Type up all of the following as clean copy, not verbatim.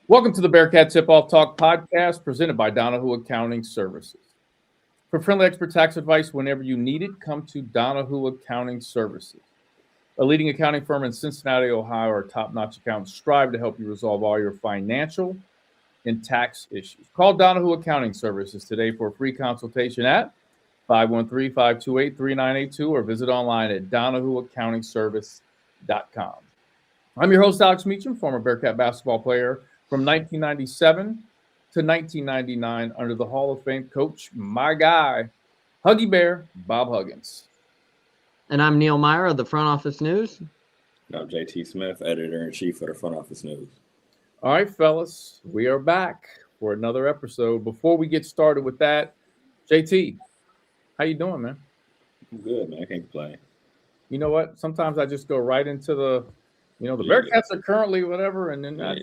Welcome to the Bearcat Tip-Off Talk podcast presented by Donahue Accounting Services. For friendly expert tax advice whenever you need it, come to Donahue Accounting Services. A leading accounting firm in Cincinnati, Ohio, our top-notch accountants strive to help you resolve all your financial and tax issues. Call Donahue Accounting Services today for a free consultation at 513-528-3982 or visit online at donahueaccountingservice.com. I'm your host, Alex Meacham, former Bearcat basketball player from 1997 to 1999 under the Hall of Fame coach, my guy, Huggy Bear, Bob Huggins. And I'm Neil Meyer of the Front Office News. And I'm JT Smith, editor-in-chief of the Front Office News. All right, fellas, we are back for another episode. Before we get started with that, JT, how you doing, man? I'm good, man. I can't complain. You know what? Sometimes I just go right into the Bearcats are currently whatever, and then I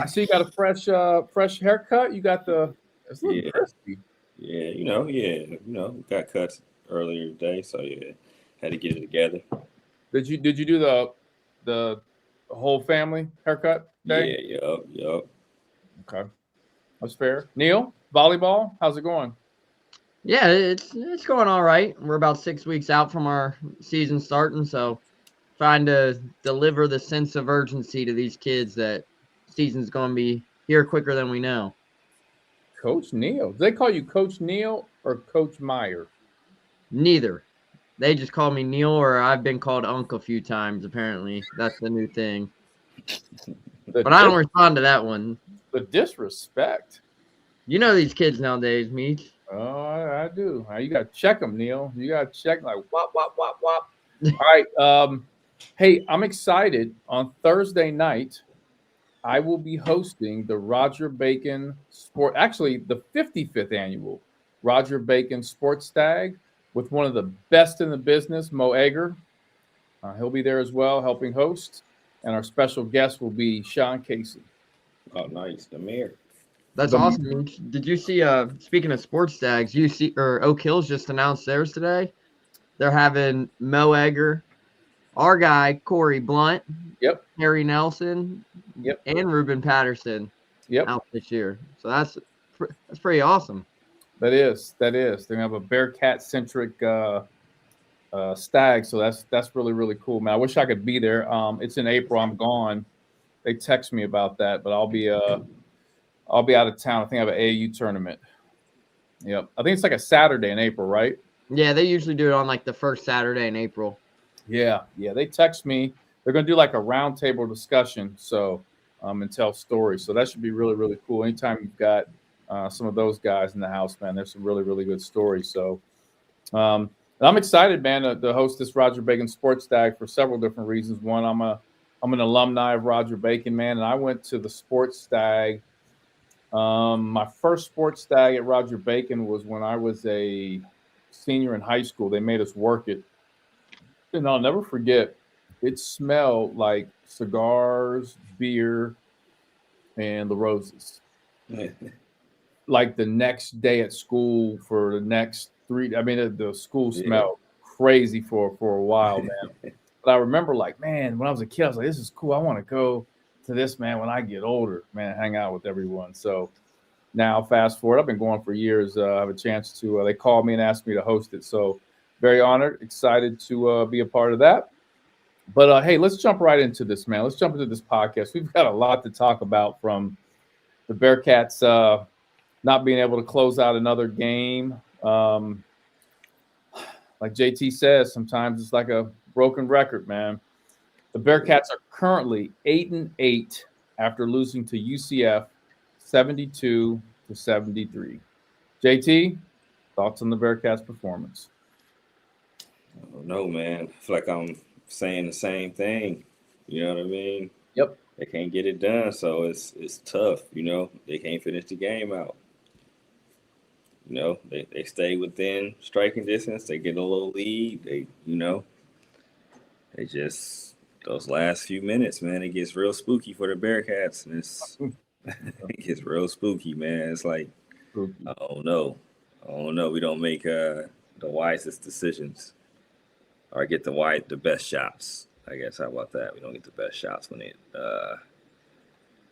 see you got a fresh haircut. You got it's a little crispy. Got cuts earlier today, so had to get it together. Did you do the whole family haircut day? Yeah, yup. Okay, that's fair. Neil, volleyball, how's it going? Yeah, it's going all right. We're about 6 weeks out from our season starting, so trying to deliver the sense of urgency to these kids that season's going to be here quicker than we know. Coach Neil. Do they call you Coach Neil or Coach Meyer? Neither. They just call me Neil, or I've been called Unc a few times, apparently. That's the new thing. But I don't respond to that one. The disrespect. You know these kids nowadays, Meach. Oh, I do. You got to check them, Neil. You got to check like wop, wop, wop, wop. All right. Hey, I'm excited. On Thursday night, I will be hosting the Roger Bacon the 55th annual Roger Bacon Sports Stag with one of the best in the business, Mo Egger. He'll be there as well, helping host. And our special guest will be Sean Casey. Oh, nice. The mayor. That's awesome. Did you see, speaking of sports stags, Oak Hills just announced theirs today. They're having Mo Egger, our guy, Corey Blunt, Harry Nelson, and Ruben Patterson out this year. So that's pretty awesome. That is. They're going to have a Bearcat-centric stag, so that's really, really cool, man. I wish I could be there. It's in April. I'm gone. They text me about that, but I'll be out of town. I think I have an AAU tournament. Yep. I think it's like a Saturday in April, right? Yeah, they usually do it on like the first Saturday in April. Yeah. They text me. They're going to do like a roundtable discussion, so and tell stories. So that should be really, really cool. Anytime you've got some of those guys in the house, man, there's some really, really good stories. So I'm excited, man, to host this Roger Bacon Sports Stag for several different reasons. One, I'm an alumni of Roger Bacon, man, and I went to the Sports Stag. My first Sports Stag at Roger Bacon was when I was a senior in high school. They made us work it. And I'll never forget, it smelled like cigars, beer, and the roses. Like the next day at school for the next the school smelled crazy for a while, man. But I remember like, man, when I was a kid, I was like, this is cool. I want to go to this, man, when I get older, man, hang out with everyone. So now fast forward, I've been going for years. I have a chance to, they called me and asked me to host it. So very honored, excited to be a part of that. But hey, let's jump right into this, man. Let's jump into this podcast. We've got a lot to talk about, from the Bearcats not being able to close out another game. Like JT says, sometimes it's like a broken record, man. The Bearcats are currently 8-8 after losing to UCF 72-73. JT, thoughts on the Bearcats' performance? I don't know, man. I feel like I'm saying the same thing. You know what I mean? Yep. They can't get it done, so it's tough. You know, they can't finish the game out. You know, they stay within striking distance. They get a little lead. They just, those last few minutes, man, it gets real spooky for the Bearcats. And it gets real spooky, man. It's like, I don't know. We don't make the wisest decisions or get the best shots. I guess, how about that? We don't get the best shots when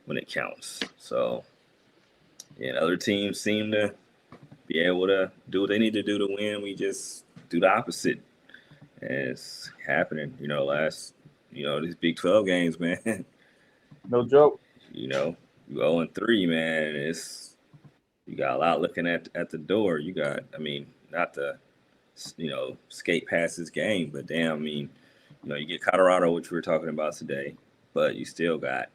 when it counts. So, yeah, other teams seem to be able to do what they need to do to win. We just do the opposite. And it's happening, these Big 12 games, man. No joke. You 0-3, man. You got a lot looking at the door. You got, not to, skate past this game, but damn, you get Colorado, which we were talking about today, but you still got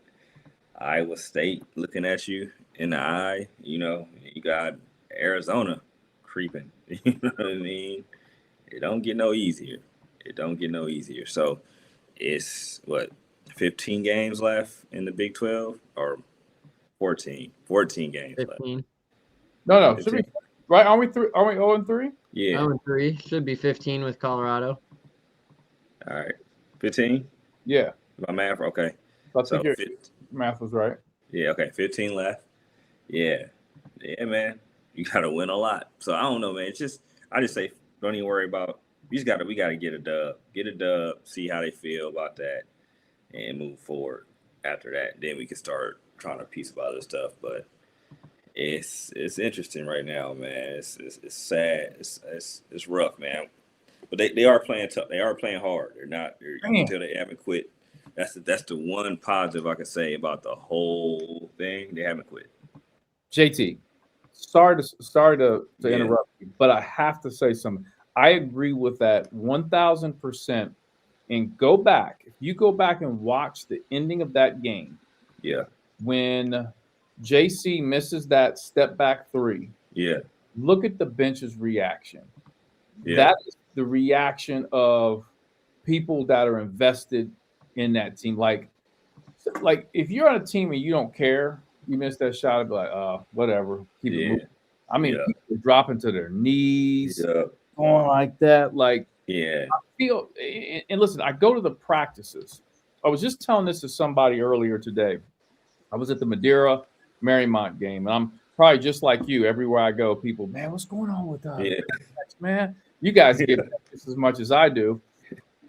Iowa State looking at you in the eye. You got Arizona creeping. You know what I mean? It don't get no easier. So it's 15 games left in the Big 12 or 14? 14 games 15. left. No, should be right. Are we 0-3? Yeah. 0-3 should be 15 with Colorado. All right. 15? Yeah. My math, okay. I think your math was right. Yeah, okay. 15 left. Yeah. Yeah, man. You gotta win a lot. So I don't know, man. I just say don't even worry about. We gotta get a dub. Get a dub, see how they feel about that, and move forward after that. Then we can start trying to piece about other stuff. But it's interesting right now, man. It's sad. It's rough, man. But they are playing tough. They are playing hard. Until they haven't quit. That's the one positive I can say about the whole thing. They haven't quit. JT, sorry to interrupt you, but I have to say something. I agree with that 1,000%. And go back. If you go back and watch the ending of that game, when JC misses that step back three, look at the bench's reaction. That is the reaction of people that are invested in that team. Like if you're on a team and you don't care, you miss that shot, I'd be like, whatever, keep it moving. I mean, people are dropping to their knees, going like that. Like, I feel, and listen, I go to the practices. I was just telling this to somebody earlier today. I was at the Madeira Marymount game, and I'm probably just like you. Everywhere I go, people, man, what's going on with us? Man, you guys get just as much as I do.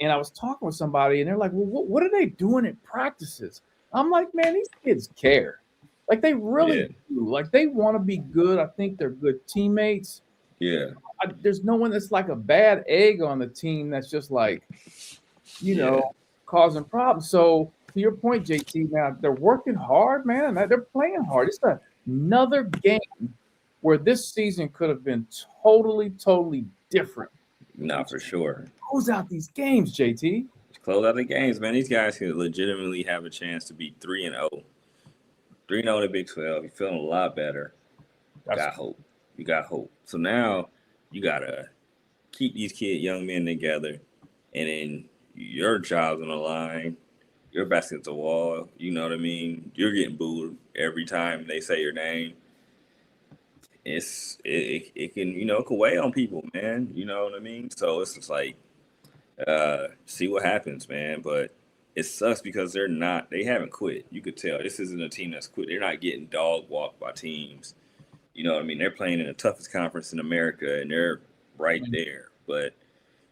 And I was talking with somebody, and they're like, well, what are they doing at practices? I'm like, man, these kids care. Like, they really do. Like, they want to be good. I think they're good teammates. Yeah. There's no one that's like a bad egg on the team that's just like, causing problems. So, to your point, JT, now they're working hard, man. They're playing hard. It's another game where this season could have been totally, totally different. No, for sure. Close out these games, JT. Close out the games, man. These guys could legitimately have a chance to be 3-0. 3-0 in the Big 12. You're feeling a lot better. You got hope. So now you got to keep these young men together, and then your job's on the line. Your back's against the wall. You know what I mean? You're getting booed every time they say your name. It can, it can weigh on people, man. You know what I mean? So it's just like, see what happens, man. But it sucks because they haven't quit. You could tell this isn't a team that's quit. They're not getting dog walked by teams. You know what I mean? They're playing in the toughest conference in America, and they're right there. But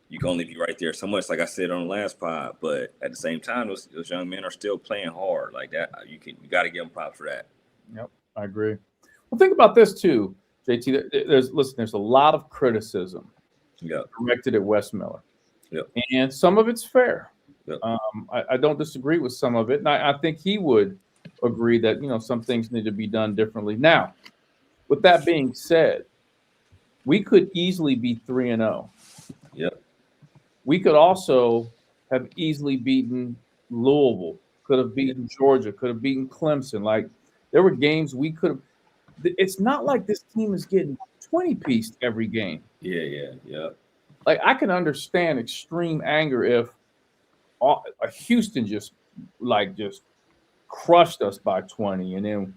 you can only be right there so much, like I said on the last pod. But at the same time, those young men are still playing hard like that. You got to give them props for that. Yep, I agree. Well, think about this too, JT. There's a lot of criticism directed at Wes Miller, and some of it's fair. I don't disagree with some of it, and I think he would agree that some things need to be done differently. Now, with that being said, we could easily be 3-0. Yep. We could also have easily beaten Louisville. Could have beaten Georgia. Could have beaten Clemson. Like, there were games we could have. It's not like this team is getting 20-pieced every game. Yeah. Like, I can understand extreme anger if Houston just crushed us by 20, and then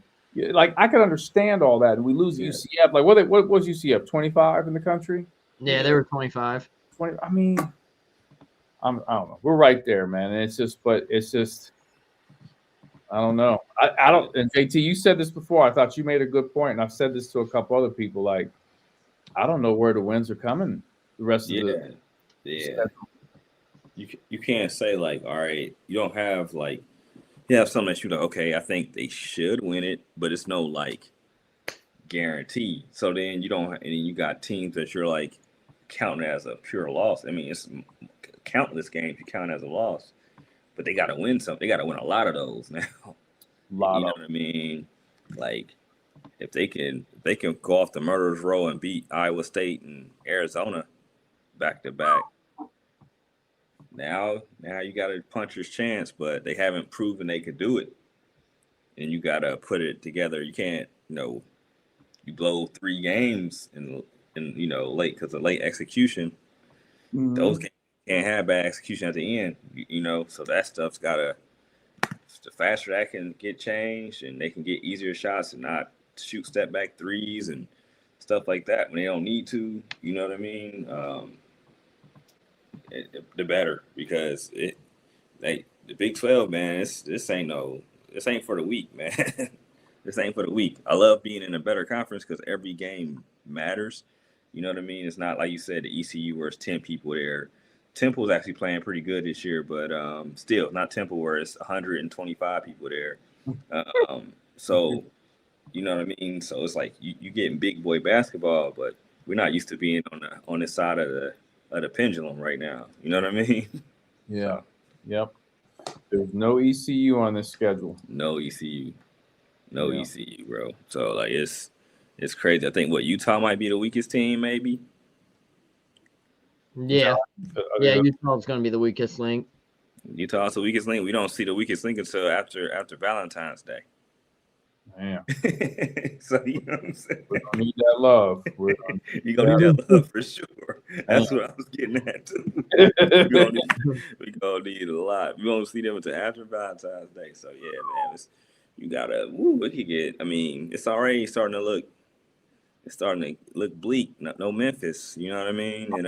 I can understand all that, and we lose UCF. Like, what was UCF? 25 in the country? Yeah, they were 25. 20. I mean, I don't know. We're right there, man. And it's just, I don't know. I don't. And JT, you said this before. I thought you made a good point, and I've said this to a couple other people. Like, I don't know where the wins are coming. The rest of the schedule. You can't say like, all right, you don't have like You have something that you like, okay, I think they should win it, but it's no like guarantee. So then you don't, and then you got teams that you're like counting as a pure loss. I mean, it's countless games you count as a loss, but they got to win something. They got to win a lot of those now. You know what I mean? Like if they can go off the murderer's row and beat Iowa State and Arizona back to back. Now you got a puncher's chance, but they haven't proven they could do it. And you got to put it together. You can't, you blow 3 games in late because of late execution. Mm-hmm. Those games can't have bad execution at the end, so that stuff's got to, the faster that can get changed and they can get easier shots and not shoot step back threes and stuff like that when they don't need to, you know what I mean? The better, because the Big 12, man, this ain't for the weak, man. This ain't for the weak. I love being in a better conference because every game matters. You know what I mean? It's not like you said, the ECU where it's 10 people there. Temple's actually playing pretty good this year, but still not Temple where it's 125 people there. So, you know what I mean? So it's like you getting big boy basketball, but we're not used to being on this side of the pendulum right now. You know what I mean? Yeah. So. Yep. There's no ECU on this schedule. No ECU. No ECU, bro. So like it's crazy. I think Utah might be the weakest team, maybe. Yeah. Utah's gonna be the weakest link. Utah's the weakest link. We don't see the weakest link until after Valentine's Day. Damn. So you know what I'm saying? We're gonna need that love. You're gonna need that love for sure. That's what I was getting at too. We're gonna need a lot. We won't see them until after Valentine's Day. So yeah, man, you gotta we could get, I mean, it's already starting to look bleak. No Memphis, you know what I mean? And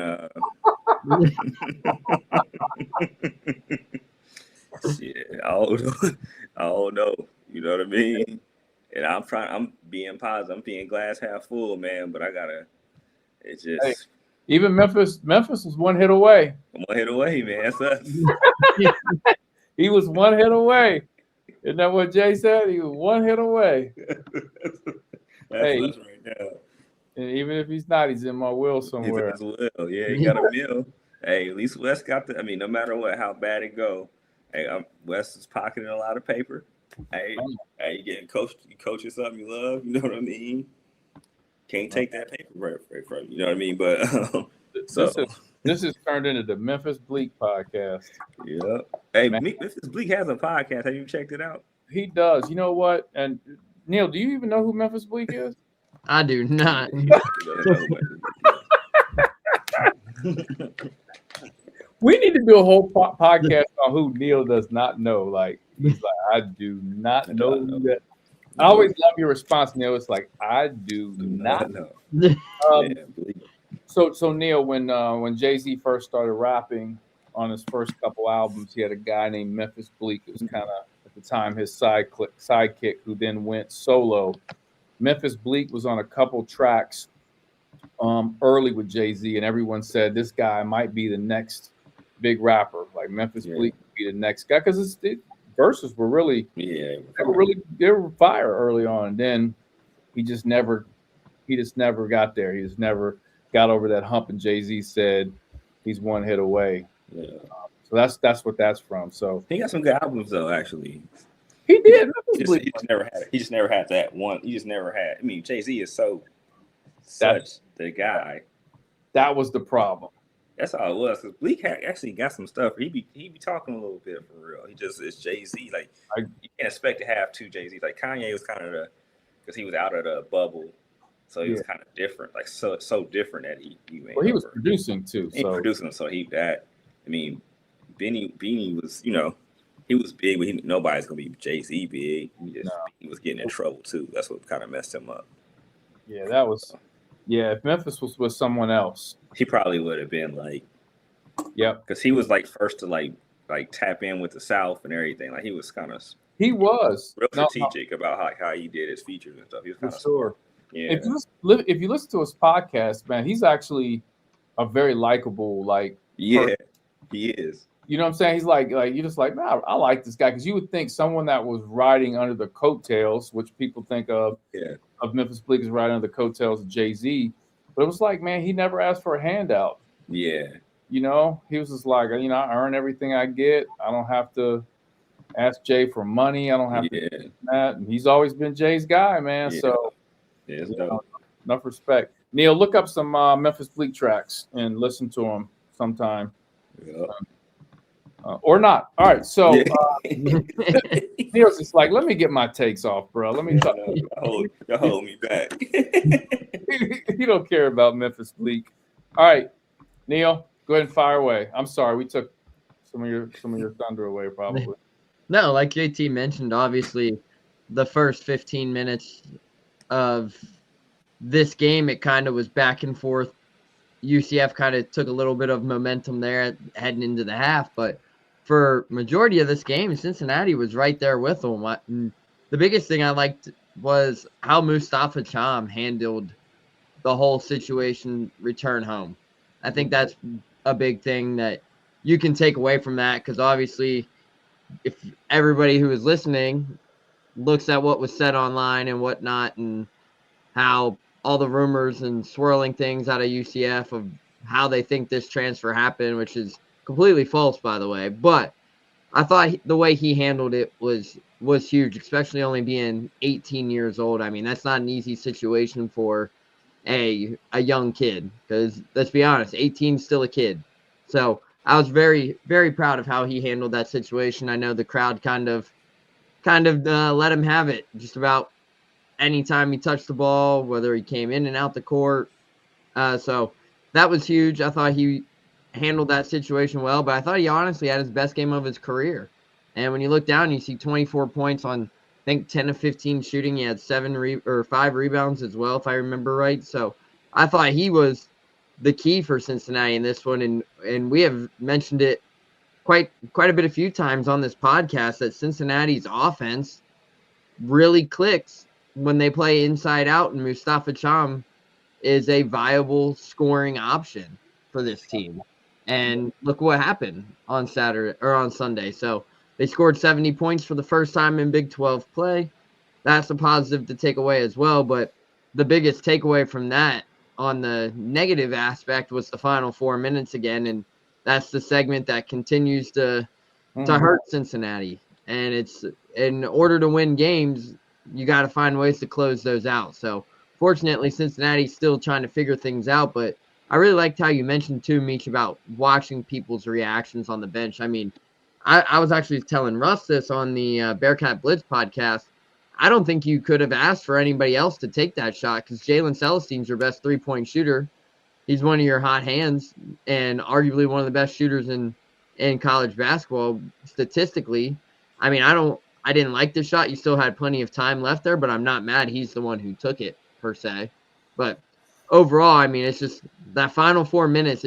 shit, I don't know. You know what I mean? And I'm being positive. I'm being glass half full, man. But it's just. Hey, even Memphis was one hit away. One hit away, man. That's us. He was one hit away. Isn't that what Jay said? He was one hit away. That's us right now. And even if he's not, he's in my will somewhere. He's in his will. Yeah, he got a meal. Hey, at least Wes got no matter what, how bad it go. Hey, Wes is pocketing a lot of paper. Hey, you getting coached? You coaching something you love. You know what I mean? Can't take that paper right from you. You know what I mean? But this is turned into the Memphis Bleak podcast. Yeah. Hey, Memphis Bleak has a podcast. Have you checked it out? He does. You know what? And Neil, do you even know who Memphis Bleak is? I do not. We need to do a whole podcast on who Neil does not know. Like, he's like, I do not know that. I always love your response, Neil. It's like, I do not know. So Neil, when Jay-Z first started rapping on his first couple albums, he had a guy named Memphis Bleak. It was kind of, at the time, his sidekick, who then went solo. Memphis Bleak was on a couple tracks early with Jay-Z, and everyone said this guy might be the next big rapper. Like Memphis Bleak would be the next guy, because verses were really, they were fire early on. And then he just never got there. He just never got over that hump. And Jay-Z said he's one hit away. Yeah. So that's what that's from. So he got some good albums though, actually. He did. He just never had that one. He just never had. I mean, Jay-Z is such the guy. That was the problem. That's all it was. Because Bleak actually got some stuff. He be talking a little bit for real. It's Jay-Z. Like you can't expect to have two Jay-Z's. Like Kanye was kind of because he was out of the bubble, so he was kind of different. Like so different that he made. Well, he was producing too. So I mean, Beanie was, he was big, but nobody's gonna be Jay-Z big. He was getting in trouble too. That's what kind of messed him up. Yeah, that was. Yeah, if Memphis was with someone else, he probably would have been like. Yep. Because he was like first to like tap in with the South and everything. Like he was kind of. He was real strategic about how he did his features and stuff. He was kind of sure. Yeah. If you listen to his podcast, man, he's actually a very likable person. He is. You know what I'm saying? He's like you're just like, man, I like this guy, because you would think someone that was riding under the coattails, which people think of Memphis Bleak as riding under the coattails of Jay-Z, but it was like, man, he never asked for a handout. Yeah. You know, he was just like, you know, I earn everything I get. I don't have to ask Jay for money. I don't have to do that. And he's always been Jay's guy, man. Yeah. So it's enough respect. Neil, look up some Memphis Bleak tracks and listen to them sometime. Yep. Or not. All right. So Neil's just like, let me get my takes off, bro. Let me talk. Hold me back. You don't care about Memphis Bleak. All right, Neil, go ahead and fire away. I'm sorry, we took some of your thunder away, probably. No, like JT mentioned, obviously the first 15 minutes of this game, it kind of was back and forth. UCF kind of took a little bit of momentum there heading into the half, but for majority of this game, Cincinnati was right there with them. And the biggest thing I liked was how Mustafa Cham handled the whole situation return home. I think that's a big thing that you can take away from that, because obviously if everybody who is listening looks at what was said online and whatnot, and how all the rumors and swirling things out of UCF of how they think this transfer happened, which is completely false, by the way. But I thought the way he handled it was huge, especially only being 18 years old. I mean, that's not an easy situation for a young kid, because let's be honest, 18 is still a kid. So I was very, very proud of how he handled that situation. I know the crowd kind of let him have it just about anytime he touched the ball, whether he came in and out the court. So that was huge. I thought he handled that situation well, but I thought he honestly had his best game of his career. And when you look down, you see 24 points on, I think, 10 of 15 shooting. He had 5 rebounds as well, if I remember right. So I thought he was the key for Cincinnati in this one. And we have mentioned it quite a few times on this podcast that Cincinnati's offense really clicks when they play inside out, and Mustafa Cham is a viable scoring option for this team. And look what happened on Sunday. So they scored 70 points for the first time in Big 12 play. That's a positive to take away as well. But the biggest takeaway from that on the negative aspect was the final 4 minutes again. And that's the segment that continues to hurt Cincinnati. And it's, in order to win games, you got to find ways to close those out. So fortunately, Cincinnati's still trying to figure things out. But I really liked how you mentioned too, Meach, about watching people's reactions on the bench. I mean, I was actually telling Russ this on the Bearcat Blitz podcast. I don't think you could have asked for anybody else to take that shot, because Jalen Celestine's your best 3-point shooter. He's one of your hot hands and arguably one of the best shooters in college basketball statistically. I mean, I didn't like the shot. You still had plenty of time left there, but I'm not mad he's the one who took it per se. But overall, I mean, it's just that final 4 minutes.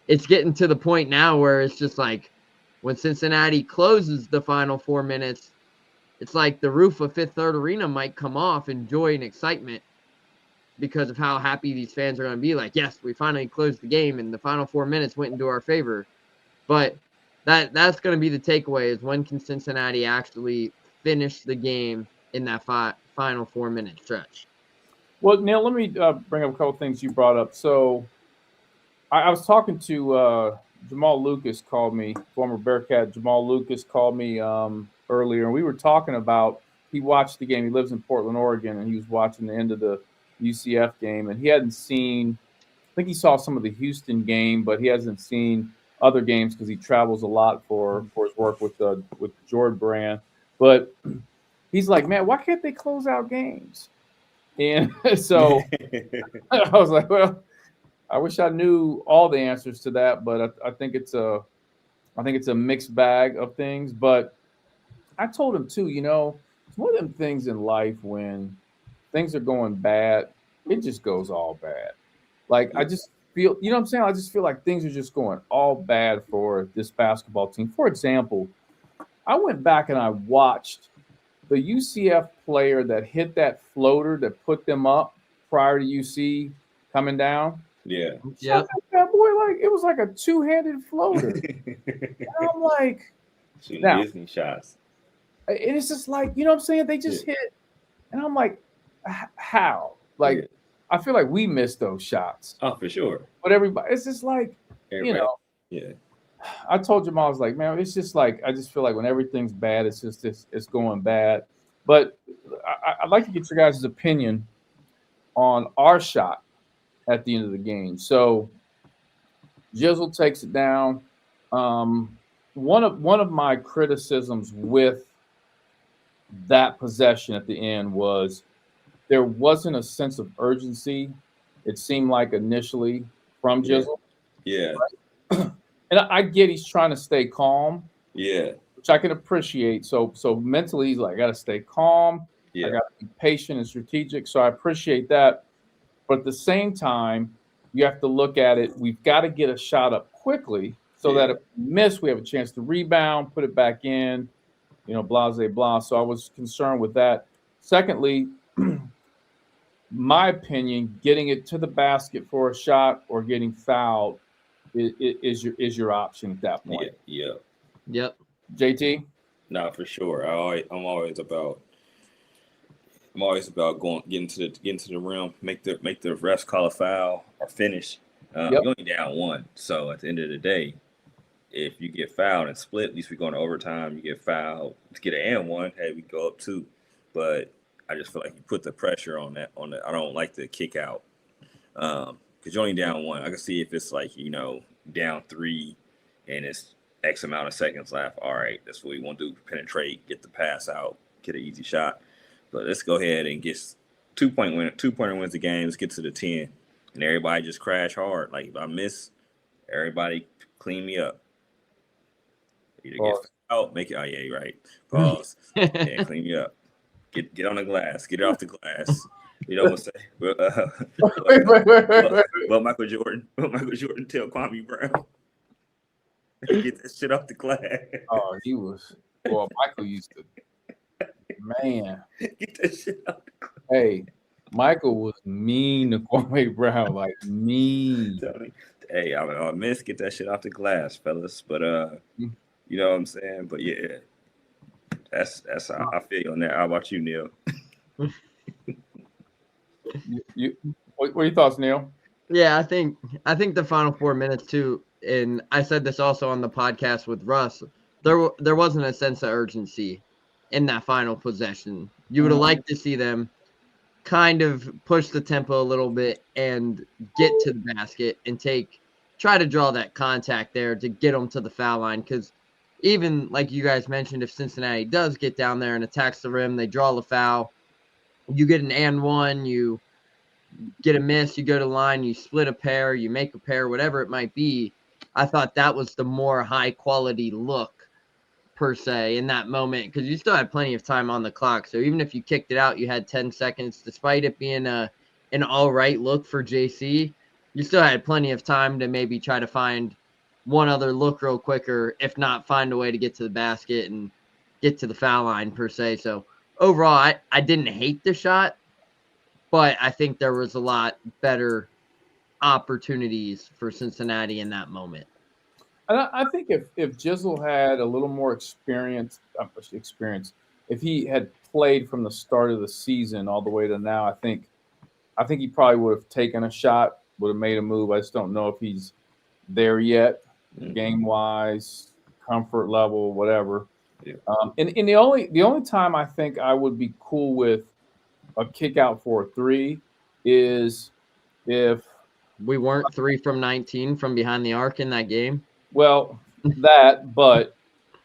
It's getting to the point now where it's just like when Cincinnati closes the final 4 minutes, it's like the roof of Fifth Third Arena might come off in joy and excitement because of how happy these fans are going to be. Like, yes, we finally closed the game and the final 4 minutes went into our favor. But that's going to be the takeaway, is when can Cincinnati actually finish the game in that final 4 minute stretch. Well, Neil, let me bring up a couple things you brought up. So I was talking to Jamal Lucas, called me, former Bearcat Jamal Lucas called me earlier, and we were talking about, he watched the game. He lives in Portland, Oregon, and he was watching the end of the UCF game, and he hadn't seen, I think he saw some of the Houston game, but he hasn't seen other games because he travels a lot for his work with Jordan Brand. But he's like, man, why can't they close out games? And so I was like, well, I wish I knew all the answers to that, but I think it's a mixed bag of things. But I told him too, it's one of them things in life when things are going bad, it just goes all bad. Like, I just feel, you know what I'm saying? I just feel like things are just going all bad for this basketball team. For example, I went back and I watched the UCF player that hit that floater that put them up prior to UC coming down. Yeah. Yeah. That boy, like it was like a two-handed floater. And I'm like, Shooting now, Disney shots. and it's just like, you know what I'm saying? They just hit. And I'm like, how? Like, I feel like we missed those shots. Oh, for sure. But everybody, it's just like, Everybody, you know. Yeah. I told Jamal, I was like, man, it's just like, I just feel like when everything's bad, it's just, it's going bad. But I'd like to get your guys' opinion on our shot at the end of the game. So Jizzle takes it down. One of my criticisms with that possession at the end was there wasn't a sense of urgency. It seemed like initially from Jizzle. Yeah. Right? And I get he's trying to stay calm. Yeah. Which I can appreciate. So mentally, he's like, I got to stay calm. Yeah. I got to be patient and strategic. So I appreciate that. But at the same time, you have to look at it. We've got to get a shot up quickly so that if we miss, we have a chance to rebound, put it back in, blah, blah, blah. So I was concerned with that. Secondly, my opinion, getting it to the basket for a shot or getting fouled is your option at that point. Yeah. Yep. JT? No, for sure. I'm always about getting to the rim, make the refs call a foul or finish. You're only down one, so at the end of the day, if you get fouled and split, at least we go into overtime. You get fouled to get an and one, hey, we go up two. But I just feel like you put the pressure on that. I don't like the kick out because you're only down one. I can see if it's like down three and it's X amount of seconds left. All right, that's what we want to do: penetrate, get the pass out, get an easy shot. But let's go ahead and get 2-pointer wins the game. Let's get to the 10, and everybody just crash hard. Like if I miss, everybody clean me up. Either get out, make it. Oh yeah, you're right. Pause. Yeah, clean me up. Get on the glass. Get it off the glass. You know what I'm saying? But Michael Jordan tell Kwame Brown. Get that shit off the glass. Oh, he was. Well, Michael used to. Man. Get that shit out the glass. Hey, Michael was mean to Kwame Brown, like mean. Hey, I miss get that shit off the glass, fellas. But you know what I'm saying? But yeah, that's how I feel on that. How about you, Neil? What are your thoughts, Neil? Yeah, I think the final 4 minutes too, and I said this also on the podcast with Russ. There wasn't a sense of urgency in that final possession. You would have liked to see them kind of push the tempo a little bit and get to the basket and try to draw that contact there to get them to the foul line. Because even like you guys mentioned, if Cincinnati does get down there and attacks the rim, they draw the foul, you get an and one, you get a miss, you go to the line, you split a pair, you make a pair, whatever it might be. I thought that was the more high quality look per se in that moment, because you still had plenty of time on the clock. So even if you kicked it out, you had 10 seconds, despite it being an all right look for JC, you still had plenty of time to maybe try to find one other look real quicker, if not find a way to get to the basket and get to the foul line per se. So overall, I didn't hate the shot, but I think there was a lot better opportunities for Cincinnati in that moment. And I think if Jizzle had a little more experience, if he had played from the start of the season all the way to now, I think he probably would have taken a shot, would have made a move. I just don't know if he's there yet, game wise, comfort level, whatever. Yeah. And the only time I think I would be cool with a kick out for a three is if we weren't 3 from 19 from behind the arc in that game. Well, that, but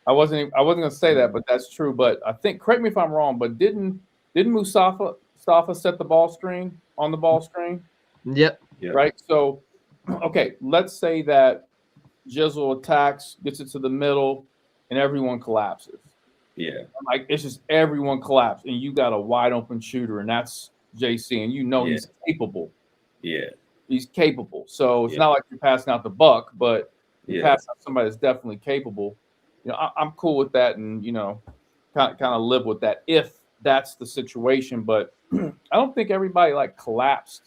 I wasn't going to say that, but that's true. But I think, correct me if I'm wrong, but didn't Mustafa set the ball screen on the ball screen? Yep. Right. So, okay, let's say that Jizzle attacks, gets it to the middle, and everyone collapses. Yeah. Like it's just everyone collapsed, and you got a wide open shooter, and that's JC, and he's capable. Yeah. He's capable. So it's not like you're passing out the buck, but you pass out somebody that's definitely capable. I'm cool with that, and kind of live with that if that's the situation. But I don't think everybody collapsed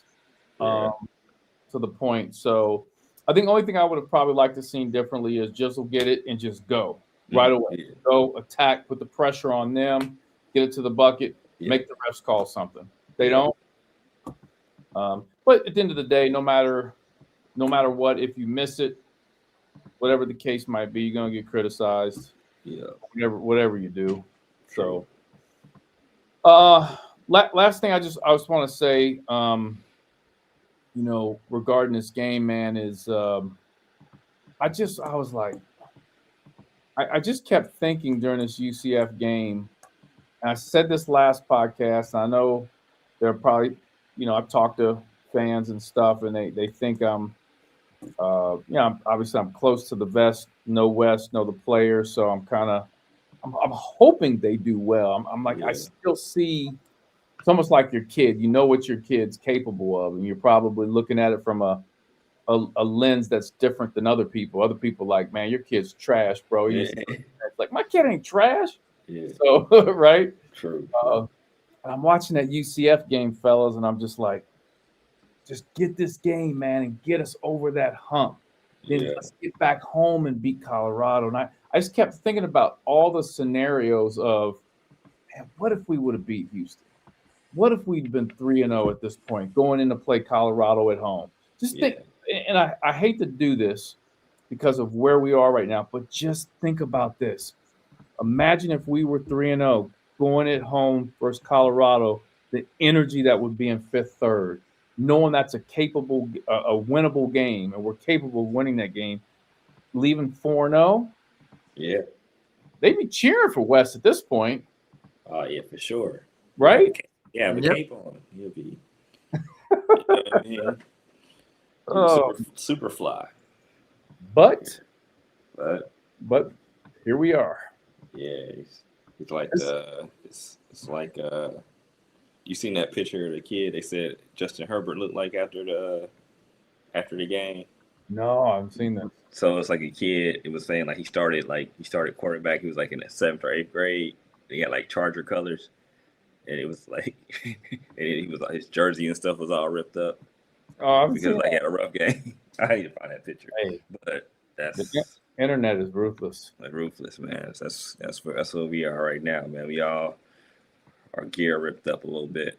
to the point. So I think the only thing I would have probably liked to seen differently is Jizzle get it and just go right away. Yeah. Go attack, put the pressure on them, get it to the bucket, make the refs call something. They don't. But at the end of the day, no matter what, if you miss it, whatever the case might be, you're gonna get criticized. Yeah. Whatever you do. So last thing I just want to say, regarding this game, man, is I just kept thinking during this UCF game, and I said this last podcast, and I know they're probably, I've talked to fans and stuff, and they think I'm obviously I'm close to the vest, know West, know the players, so I'm hoping they do well. I'm like, I still see. It's almost like your kid. You know what your kid's capable of, and you're probably looking at it from a lens that's different than other people. Other people like, man, your kid's trash, bro. It's like, my kid ain't trash. Yeah. So, right? True. I'm watching that UCF game, fellas, and I'm just like, just get this game, man, and get us over that hump. Then let's get back home and beat Colorado. And I just kept thinking about all the scenarios of, man, what if we would have beat Houston? What if we'd been 3-0 at this point, going in to play Colorado at home? Just think, and I hate to do this because of where we are right now, but just think about this. Imagine if we were 3-0, going at home versus Colorado, the energy that would be in fifth, third, knowing that's a winnable game, and we're capable of winning that game, leaving 4-0. Yeah. They'd be cheering for West at this point. Yeah, for sure. Right? Yeah, the cape on. He'll be super fly. But here we are. Yeah, it's like it's like you seen that picture of the kid they said Justin Herbert looked like after the game? No, I haven't seen that. So it's like a kid, it was saying like he started quarterback, he was like in the 7th or 8th grade. He had like Charger colors. And it was like, and he was like, his jersey and stuff was all ripped up because like he had a rough game. I need to find that picture, but the internet is ruthless. Like ruthless, man. That's where we are right now, man. We all our gear ripped up a little bit.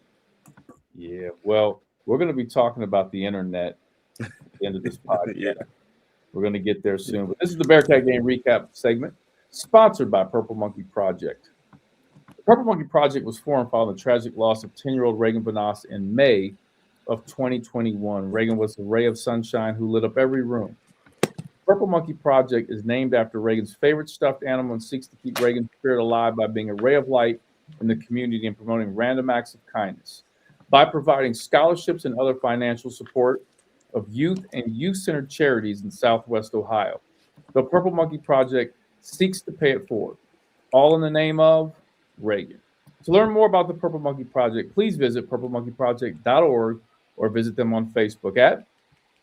Yeah, well, we're going to be talking about the internet at the end of this podcast. We're going to get there soon. But this is the Bearcat Game Recap segment, sponsored by Purple Monkey Project. The Purple Monkey Project was formed following the tragic loss of 10-year-old Reagan Banas in May of 2021. Reagan was a ray of sunshine who lit up every room. The Purple Monkey Project is named after Reagan's favorite stuffed animal and seeks to keep Reagan's spirit alive by being a ray of light in the community and promoting random acts of kindness. By providing scholarships and other financial support of youth and youth-centered charities in Southwest Ohio, the Purple Monkey Project seeks to pay it forward, all in the name of Reagan. To learn more about the Purple Monkey Project, please visit purplemonkeyproject.org or visit them on Facebook at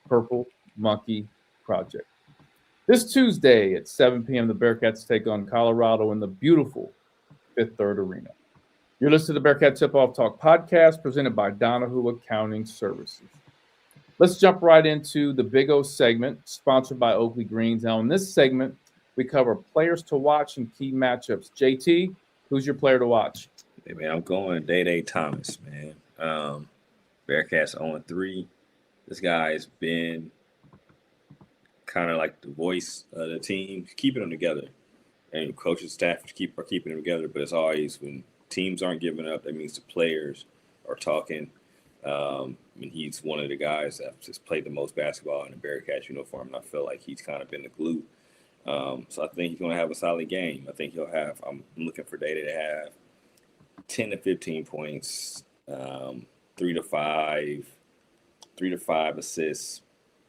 Purple Monkey Project. This Tuesday at 7 p.m., the Bearcats take on Colorado in the beautiful Fifth Third Arena. You're listening to the Bearcat Tip-Off Talk podcast presented by Donahue Accounting Services. Let's jump right into the Big O segment sponsored by Oakley Greens. Now, in this segment, we cover players to watch and key matchups. JT, who's your player to watch? Hey, man, I'm going Day Thomas, man. Bearcats 0-3. This guy's been kind of like the voice of the team, keeping them together. And coaches, staff are keeping them together, but it's always when teams aren't giving up, that means the players are talking. He's one of the guys that just played the most basketball in the Bearcats uniform, and I feel like he's kind of been the glue. So I think he's going to have a solid game. I think I'm looking for Day to have 10 to 15 points, 3 to 5 assists,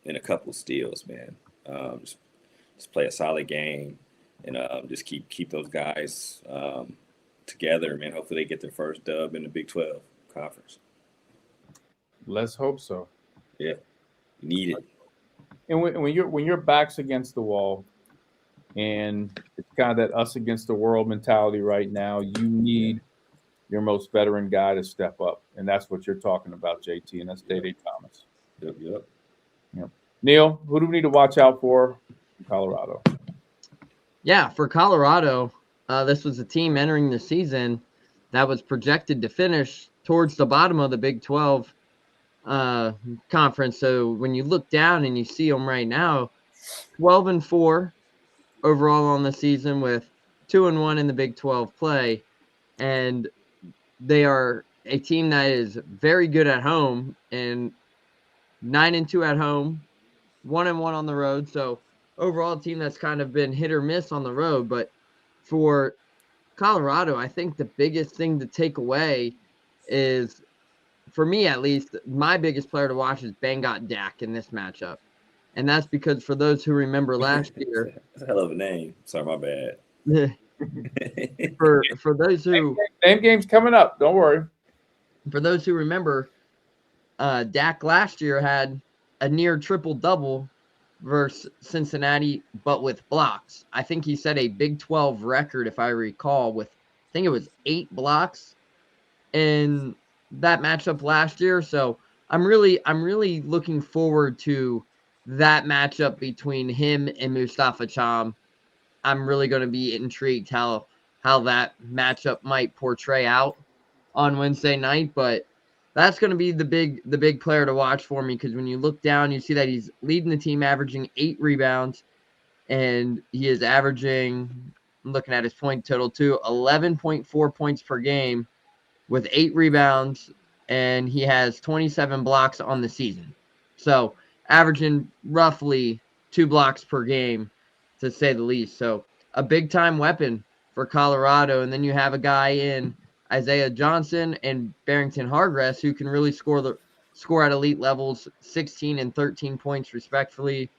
and a couple steals, man. Just play a solid game and just keep those guys together, man. Hopefully they get their first dub in the Big 12 conference. Let's hope so. Yeah, you need it. And when your back's against the wall, and it's kind of that us against the world mentality right now, you need your most veteran guy to step up, and that's what you're talking about, JT, and that's Day Thomas. Yep. Yep. Neil, who do we need to watch out for in Colorado? Yeah, for Colorado, this was a team entering the season that was projected to finish towards the bottom of the Big 12 conference. So when you look down and you see them right now, 12-4 overall on the season with 2-1 in the Big 12 play, and they are a team that is very good at home and 9-2 at home, 1-1 on the road. So overall, a team that's kind of been hit or miss on the road. But for Colorado, I think the biggest thing to take away is, for me at least, my biggest player to watch is Bearcat Dak in this matchup. And that's because for those who remember last year, That's a hell of a name. Sorry, my bad. for those who name game's coming up, don't worry. For those who remember, Dak last year had a near triple-double versus Cincinnati, but with blocks. I think he set a Big 12 record, if I recall, with, I think it was 8 blocks in that matchup last year. So I'm really looking forward to that matchup between him and Mustafa Cham. I'm really going to be intrigued how that matchup might portray out on Wednesday night, but that's going to be the big player to watch for me, because when you look down, you see that he's leading the team, averaging 8 rebounds, and he is averaging, I'm looking at his point total too, 11.4 points per game with 8 rebounds, and he has 27 blocks on the season. So averaging roughly 2 blocks per game, to say the least. So a big-time weapon for Colorado. And then you have a guy in Isaiah Johnson and Barrington Hargress who can really score at elite levels, 16 and 13 points respectively.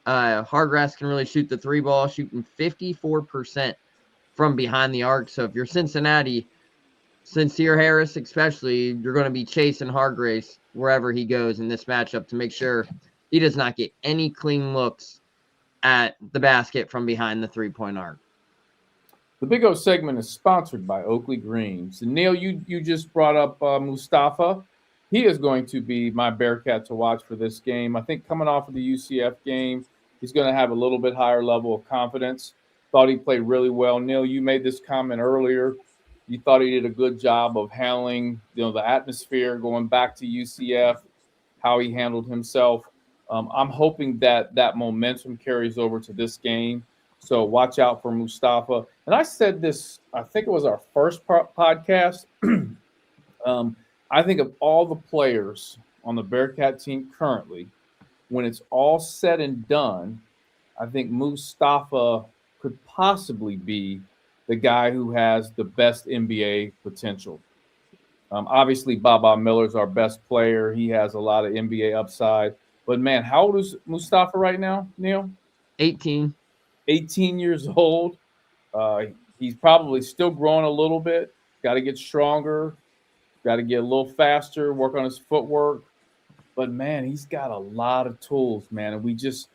Hargress can really shoot the 3-ball, shooting 54% from behind the arc. So if you're Cincinnati, Sincere Harris especially, you're going to be chasing Hargrace wherever he goes in this matchup to make sure he does not get any clean looks at the basket from behind the 3-point arc. The Big O segment is sponsored by Oakley Greens. And Neil, you just brought up Mustafa. He is going to be my Bearcat to watch for this game. I think coming off of the UCF game, he's going to have a little bit higher level of confidence. Thought he played really well. Neil, you made this comment earlier. You thought he did a good job of handling, the atmosphere going back to UCF, how he handled himself. I'm hoping that momentum carries over to this game. So watch out for Mustafa. And I said this, I think it was our first podcast. I think of all the players on the Bearcat team currently, when it's all said and done, I think Mustafa could possibly be the guy who has the best NBA potential. Obviously, Baba Miller's our best player. He has a lot of NBA upside. But, man, how old is Mustafa right now, Neil? 18. 18 years old. He's probably still growing a little bit. Got to get stronger. Got to get a little faster, work on his footwork. But, man, he's got a lot of tools, man. And we just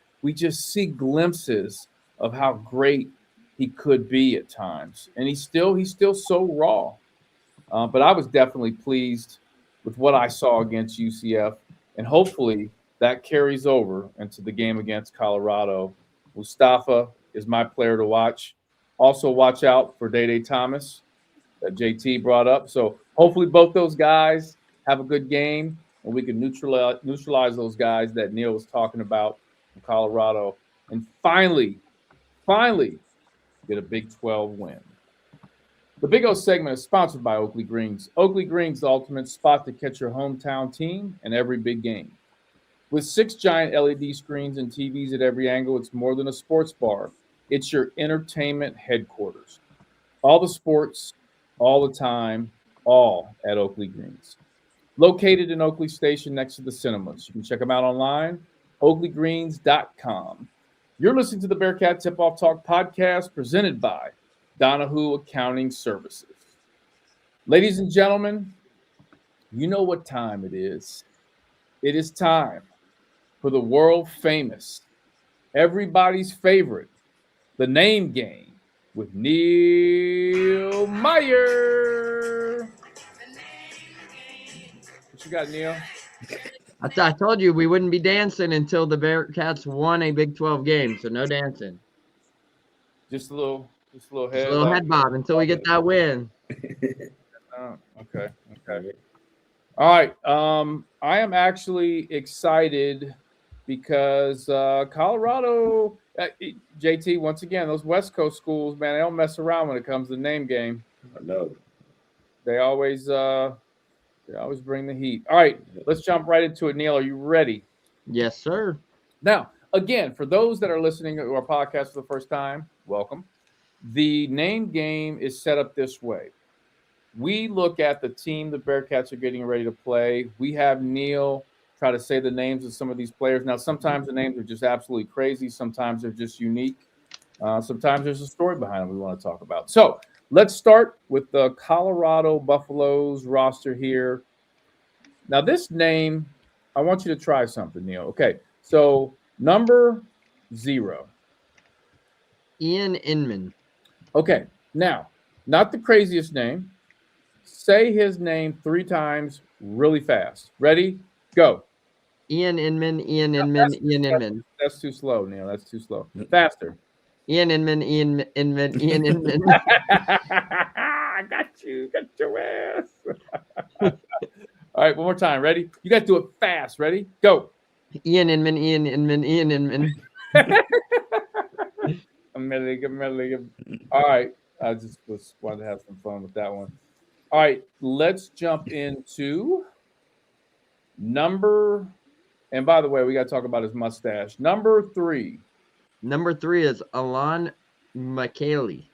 see glimpses of how great he could be at times. And he's still so raw. But I was definitely pleased with what I saw against UCF. And hopefully that carries over into the game against Colorado. Mustafa is my player to watch. Also watch out for Day Thomas that JT brought up. So hopefully both those guys have a good game, and we can neutralize those guys that Neil was talking about in Colorado. And finally, get a Big 12 win. The Big O segment is sponsored by Oakley Greens. Oakley Greens, the ultimate spot to catch your hometown team in every big game. With 6 giant LED screens and TVs at every angle, it's more than a sports bar. It's your entertainment headquarters. All the sports, all the time, all at Oakley Greens. Located in Oakley Station next to the cinemas. You can check them out online, oakleygreens.com. You're listening to the Bearcat Tip-Off Talk podcast presented by Donahue Accounting Services. Ladies and gentlemen, you know what time it is. It is time for the world famous, everybody's favorite, the name game with Neil Meyer. What you got, Neil? I told you we wouldn't be dancing until the Bearcats won a Big 12 game, so no dancing. Just a little Just a head. little head bob until we get that win. Okay. All right. I am actually excited because Colorado, JT, once again, those West Coast schools, man, they don't mess around when it comes to the name game. I know. They always bring the heat. All right, let's jump right into it. Neil, are you ready? Yes, sir. Now, again, for those that are listening to our podcast for the first time, welcome. The name game is set up this way. We look at the team the Bearcats are getting ready to play. We have Neil try to say the names of some of these players. Now, sometimes the names are just absolutely crazy. Sometimes they're just unique. Sometimes there's a story behind them we want to talk about. So let's start with the Colorado Buffaloes roster here. Now, this name, I want you to try something, Neil. Okay, so number 0. Ian Inman. Okay, now, not the craziest name. Say his name 3 times really fast. Ready? Go. Ian Inman, Ian Inman, Ian Inman. That's too slow, Neil. That's too slow. Faster. Ian Inman, Ian Inman, Ian Inman. I got you. Got your ass. All right, one more time. Ready? You got to do it fast. Ready? Go. Ian Inman, Ian Inman, Ian Inman. All right. I just wanted to have some fun with that one. All right, let's jump into number, and by the way, we got to talk about his mustache. Number 3. Number 3 is Alon Micheli.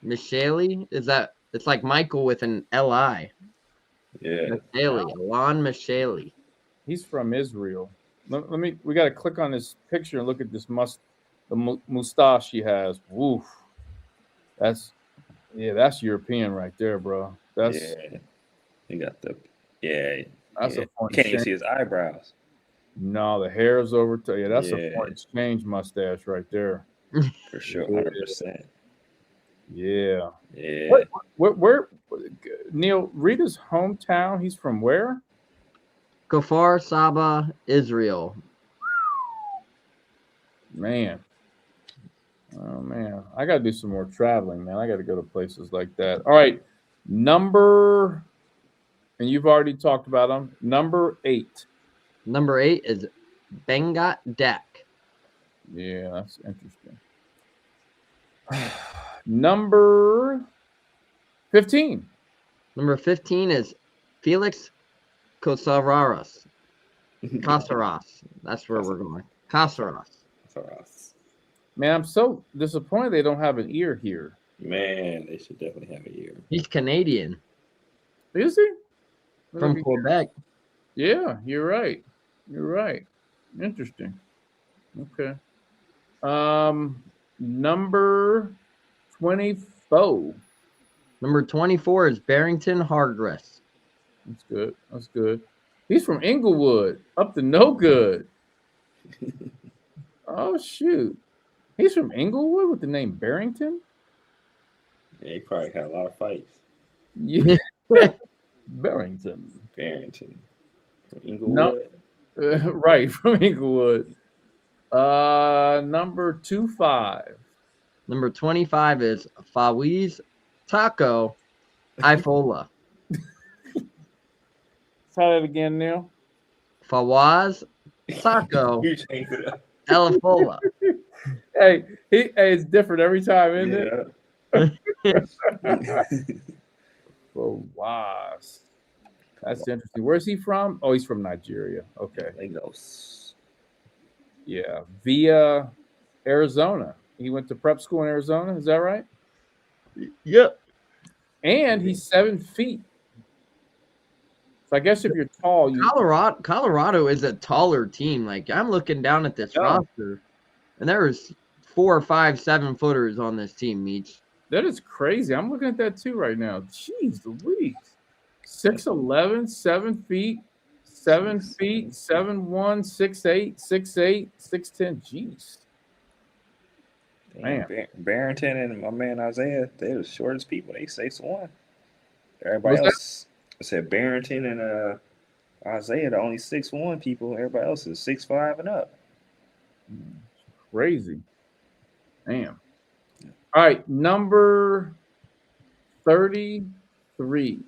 Micheli? Is that, it's like Michael with an L-I. Yeah. Micheli. Alon Micheli. He's from Israel. We got to click on this picture and look at this mustache he has. Woof. That's European right there, bro. He got the That's a foreign can't even exchange. see his eyebrows. No, the hair is over to that's a foreign exchange mustache right there. For sure, 100%. Yeah. Yeah. Where Neil, read his hometown. He's from where? Kfar Saba, Israel. Man. Oh man, I gotta do some more traveling, man. I gotta go to places like that. All right, number, and you've already talked about him. Number 8. Number 8 is Bengat Dak. Yeah, that's interesting. Number 15. Number 15 is Felix Kosaras. Casaras. That's where we're going. Casaras. Man, I'm so disappointed they don't have an ear here. Man, they should definitely have an ear. He's Canadian. Is he? From Quebec. Yeah, you're right. Interesting. Okay. Number 24. Number 24 is Barrington Hardress. That's good. He's from Inglewood, up to no good. Oh, shoot. He's from Inglewood with the name Barrington? Yeah, he probably had a lot of fights. Yeah. Barrington. From Inglewood. Right, from Inglewood. Number 25. Number 25 is Fawaz Taco Ifola. Try that again, Neil. Fawaz Taco Ifola. Hey, it's different every time, isn't it? Fawaz. That's interesting. Where's he from? Oh, he's from Nigeria. Okay. Lagos. Yeah, via Arizona. He went to prep school in Arizona. Is that right? Yep. And he's 7 feet. So I guess if you're tall, Colorado is a taller team. Like, I'm looking down at this roster, and there's 4 or 5 7-footers on this team, Meach. That is crazy. I'm looking at that too right now. Jeez Louise. 6'11", 7 feet, 7 feet, 7'1", 6'8", 6'8", 6'10". Jeez. Man. Barrington and my man Isaiah, they're the shortest people. They 6'1". Everybody else, I said Barrington and Isaiah, the only 6'1" people. Everybody else is 6'5" and up. Crazy. Damn. All right, number 33.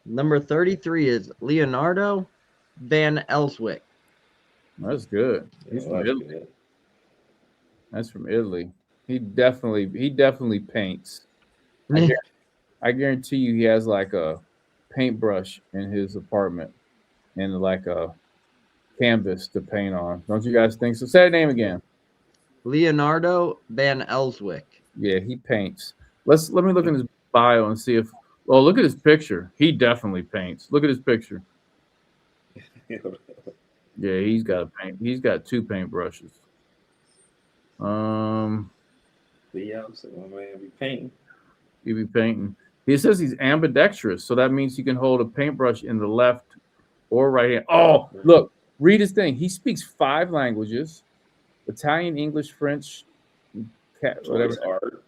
Number 33 is Leonardo Van Elswyk. That's good. He's from Italy. Good. That's from Italy. He definitely paints. I guarantee you he has like a paintbrush in his apartment and like a canvas to paint on. Don't you guys think so? Say that name again. Leonardo Van Elswyk. Yeah, he paints. Let me look in his bio and see if. Oh, look at his picture. He definitely paints. Look at his picture. Yeah, he's got a paint. He's got 2 paintbrushes. Leo, so my man be painting. He be painting. He says he's ambidextrous, so that means he can hold a paintbrush in the left or right hand. Oh, look, read his thing. He speaks 5 languages: Italian, English, French, whatever. Art.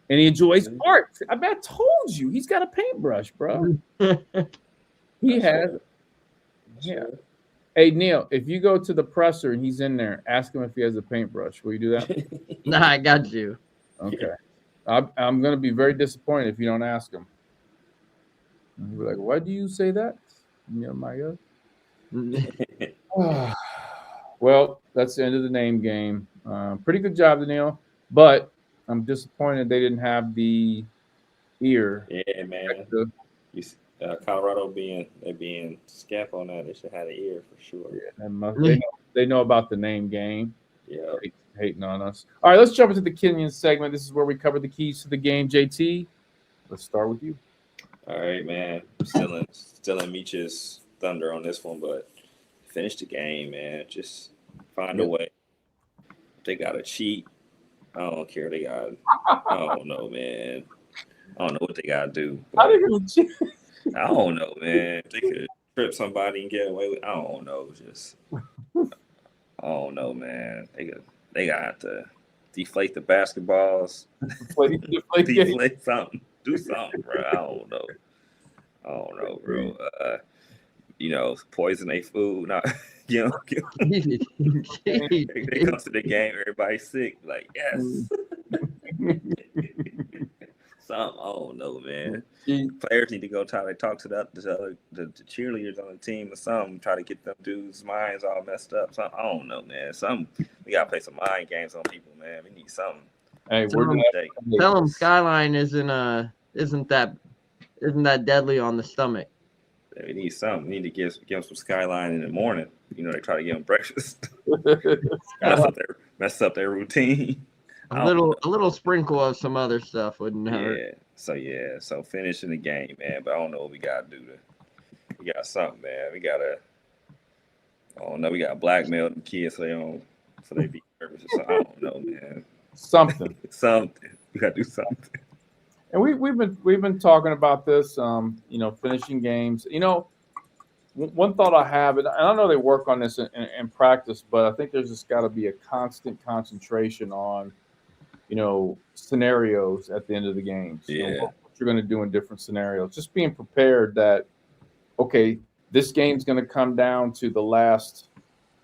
And he enjoys art. I told you, he's got a paintbrush, bro. He has. Yeah. Hey, Neil, if you go to the presser and he's in there, ask him if he has a paintbrush. Will you do that? Nah, I got you. Okay. I'm going to be very disappointed if you don't ask him. And he'll be like, why do you say that? Yeah, my God. Well, that's the end of the name game. Pretty good job, Neil. But I'm disappointed they didn't have the ear. Yeah, man. Colorado being scap on that, they should have the ear for sure. Yeah, they know about the name game. Yeah, hating on us. All right, let's jump into the Kenyon segment. This is where we cover the keys to the game. JT, let's start with you. All right, man. Still in Meach's thunder on this one, but finish the game, man. Just find a way. They got to cheat. I don't care. I don't know, man. I don't know what they got to do. How they gonna cheat? I don't know, man. They could trip somebody and get away with. I don't know. I don't know, man. They got to deflate the basketballs. Deflate something. Do something, bro. I don't know, bro. Poison their food. Not, they come to the game, everybody's sick. Like, yes. Something, I don't know, man. Players need to go try to talk to the cheerleaders on the team or something, try to get them dudes' minds all messed up. Something, I don't know, man. We gotta play some mind games on people, man. We need something. Hey, tell them Skyline isn't that deadly on the stomach. We need something. We need to give them some Skyline in the morning. They try to give them breakfast. mess up their routine. A little sprinkle of some other stuff wouldn't hurt. So finishing the game, man. But I don't know what we gotta do. We got something, man. We gotta blackmail them kids so they be nervous. I don't know, man. Something. We gotta do something. And we've been talking about this. Finishing games. One thought I have, and I know they work on this in practice, but I think there's just got to be a constant concentration on scenarios at the end of the game. What you're going to do in different scenarios. Just being prepared that, okay, this game's going to come down to the last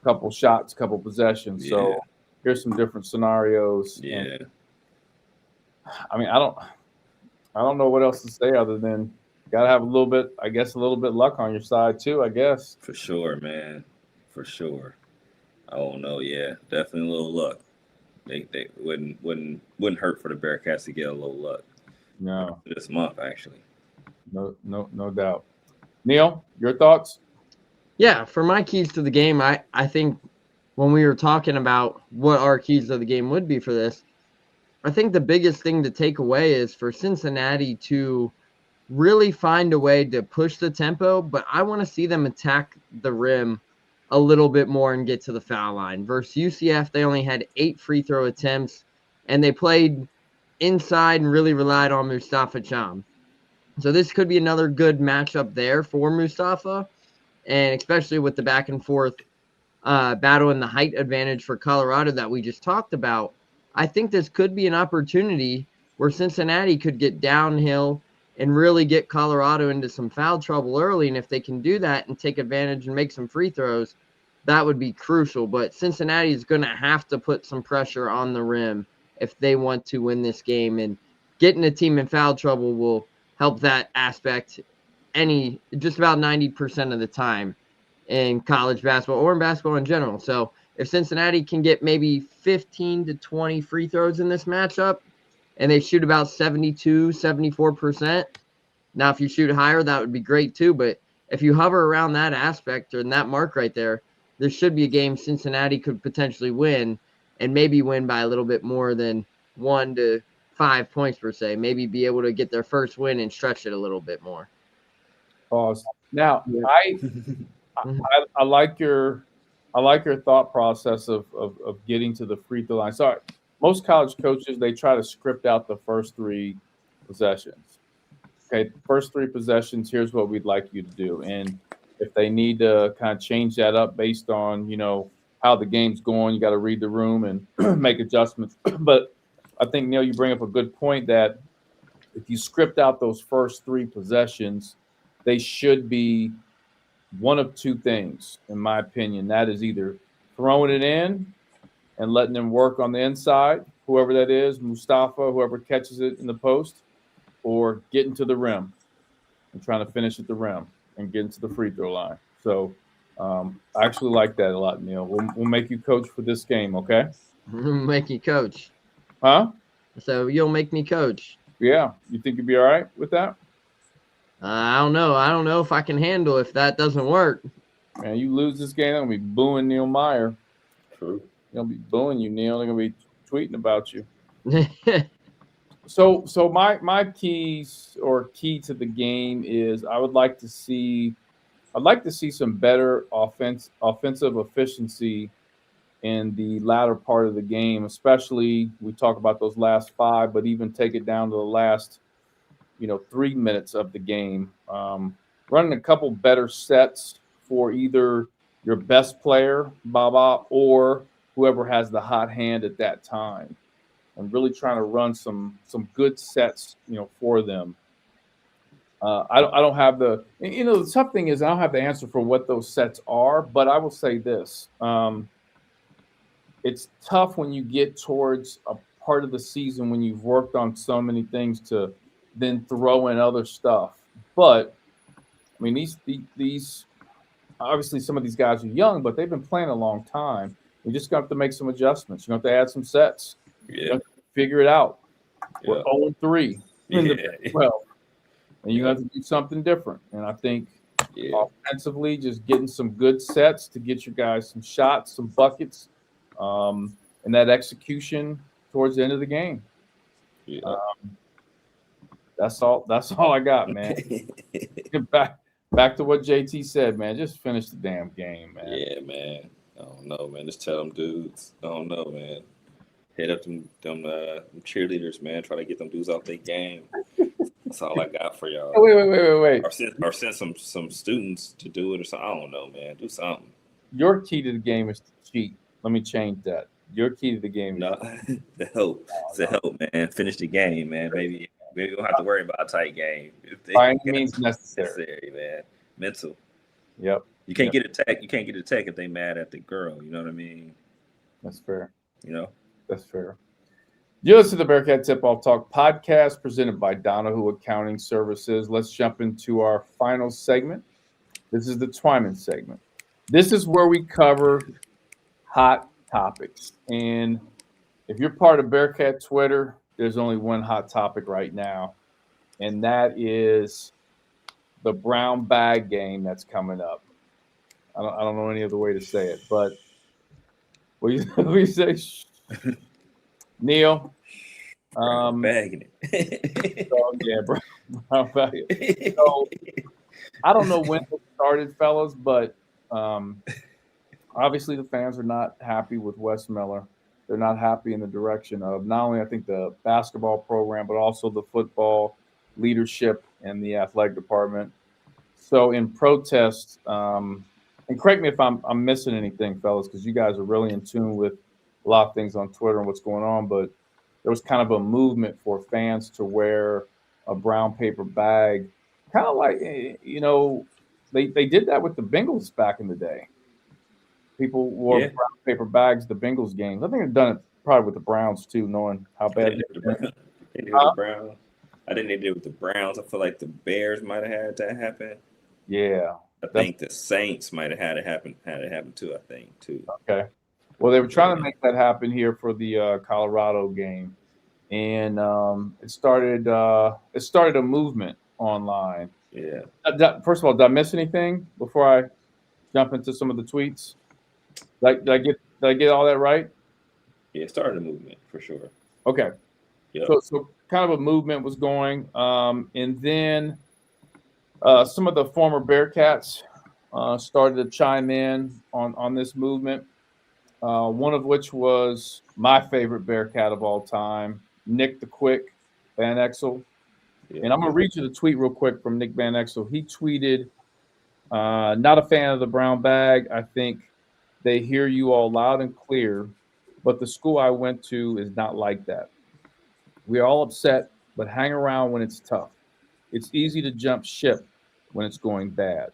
couple shots, couple possessions. Yeah. So here's some different scenarios. Yeah. And, I don't know what else to say other than got to have a little bit luck on your side too, I guess. For sure, man. For sure. I don't know. Yeah, definitely a little luck. They wouldn't hurt for the Bearcats to get a little luck. No. This month, actually. No doubt. Neil, your thoughts? Yeah, for my keys to the game, I think when we were talking about what our keys to the game would be for this, I think the biggest thing to take away is for Cincinnati to really find a way to push the tempo, but I want to see them attack the rim a little bit more and get to the foul line. Versus UCF, they only had 8 free throw attempts, and they played inside and really relied on Mustafa Cham. So this could be another good matchup there for Mustafa, and especially with the back and forth battle and the height advantage for Colorado that we just talked about. I think this could be an opportunity where Cincinnati could get downhill and really get Colorado into some foul trouble early. And if they can do that and take advantage and make some free throws, that would be crucial. But Cincinnati is going to have to put some pressure on the rim if they want to win this game. And getting a team in foul trouble will help that aspect just about 90% of the time in college basketball or in basketball in general. So if Cincinnati can get maybe 15 to 20 free throws in this matchup and they shoot about 72, 74%, now if you shoot higher, that would be great too. But if you hover around that aspect or that mark right there, there should be a game Cincinnati could potentially win and maybe win by a little bit more than 1 to 5 points per se. Maybe be able to get their first win and stretch it a little bit more. Pause. Now, I like your thought process of getting to the free throw line. Sorry, most college coaches, they try to script out the first 3 possessions. Okay, first 3 possessions, here's what we'd like you to do. And if they need to kind of change that up based on, how the game's going, you got to read the room and make adjustments. But I think, Neil, you bring up a good point that if you script out those first 3 possessions, they should be one of 2 things, in my opinion. That is either throwing it in and letting them work on the inside, whoever that is, Mustafa, whoever catches it in the post, or getting to the rim and trying to finish at the rim and get into the free throw line. So I actually like that a lot, Neil. We'll make you coach for this game, okay? Make you coach. Huh? So you'll make me coach. Yeah. You think you'll be all right with that? I don't know. I don't know if I can handle if that doesn't work. Man, you lose this game, I'm going to be booing Neil Meyer. True. They'll be booing you, Neil. They're going to be tweeting about you. So my keys or key to the game is I'd like to see some better offensive efficiency in the latter part of the game, especially we talk about those last 5, but even take it down to the last 3 minutes of the game. Running a couple better sets for either your best player, Baba, or whoever has the hot hand at that time. And really trying to run some good sets, for them. I don't have the tough thing is I don't have the answer for what those sets are, but I will say this: it's tough when you get towards a part of the season when you've worked on so many things to then throw in other stuff. But I mean, these obviously some of these guys are young, but they've been playing a long time. You just got to make some adjustments. You have to add some sets. Yeah. You have to figure it out. We're Yeah. 0-3 in the Big 12, and you Yeah. have to do something different. And I think offensively, just getting some good sets to get your guys some shots, some buckets, and that execution towards the end of the game. Yeah. That's all I got, man. Back to what JT said, man. Just finish the damn game, man. Yeah, man. I don't know, man. Just tell them dudes. I don't know, man. Hit up them cheerleaders, man. Try to get them dudes off their game. That's all I got for y'all. Wait. Or send some students to do it or something. I don't know, man. Do something. Your key to the game is to cheat. Let me change that. Your key to the game is the help. It's a help, man. Finish the game, man. Maybe we don't have to worry about a tight game. By any means necessary, man. Mental. Yep. You can't get a tech. You can't get a tech if they mad at the girl. You know what I mean? That's fair. That's fair. You listen to the Bearcat Tip-Off Talk podcast presented by Donahue Accounting Services. Let's jump into our final segment. This is the Twyman segment. This is where we cover hot topics. And if you're part of Bearcat Twitter, there's only one hot topic right now, and that is the brown bag game that's coming up. I don't know any other way to say it, but what do you say? Neil? bagging it. So, yeah, brown bag. So, I don't know when it started, fellas, but obviously the fans are not happy with Wes Miller. They're not happy in the direction of not only, I think, the basketball program, but also the football leadership and the athletic department. So in protest, and correct me if I'm missing anything, fellas, because you guys are really in tune with a lot of things on Twitter and what's going on, but there was kind of a movement for fans to wear a brown paper bag, kind of like they did that with the Bengals back in the day. People wore Yeah, brown paper bags the Bengals games. I think they've done it probably with the Browns too, knowing how I bad didn't do they've the been. Browns. They did with the Browns. I didn't do it with the Browns. I feel like the Bears might have had that happen. Yeah, I that's think the Saints might have had it happen. Had it happen too. I think too. okay. Well, they were trying to Yeah, make that happen here for the Colorado game, and it started a movement online. yeah, First of all, did I miss anything before I jump into some of the tweets? Did I get all that right? yeah. It started a movement for sure. Okay. Yep. So kind of a movement was going, and then some of the former Bearcats started to chime in on this movement. One of which was my favorite Bearcat of all time, Nick the Quick Van Exel. Yeah. And I'm gonna read you the tweet real quick from Nick Van Exel. He tweeted, "Not a fan of the brown bag. I think they hear you all loud and clear, but the school I went to is not like that. We are all upset, but hang around when it's tough. It's easy to jump ship when it's going bad.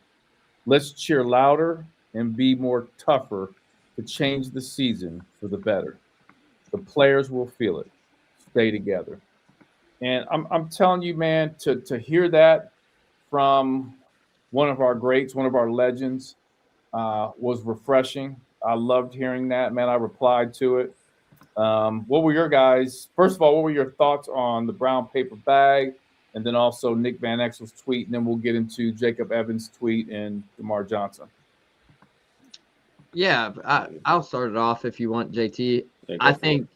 Let's cheer louder and be more tougher to change the season for the better. The players will feel it. Stay together." And I'm telling you, man, to hear that from one of our greats, one of our legends, was refreshing. I loved hearing that, man. I replied to it. What were your guys? First of all, what were your thoughts on the brown paper bag, and then also Nick Van Exel's tweet, and then we'll get into Jacob Evans' tweet and DeMar Johnson. Yeah, I'll start it off if you want, JT. Yeah, go I for it. think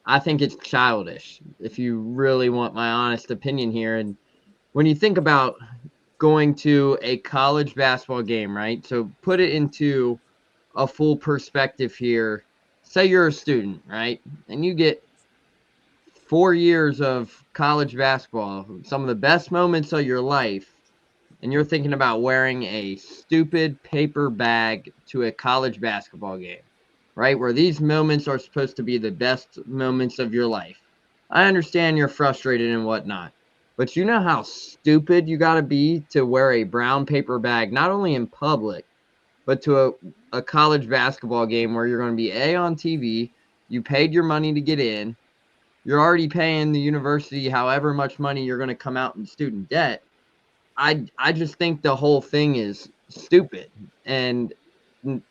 I think it's childish, if you really want my honest opinion here. And when you think about going to a college basketball game, right? So put it into a full perspective here. Say you're a student, right? And you get 4 years of college basketball, some of the best moments of your life, and you're thinking about wearing a stupid paper bag to a college basketball game, right? Where these moments are supposed to be the best moments of your life. I understand you're frustrated and whatnot, but you know how stupid you got to be to wear a brown paper bag, not only in public, but to a college basketball game where you're going to be on TV. You paid your money to get in. You're already paying the university however much money you're going to come out in student debt. I just think the whole thing is stupid, and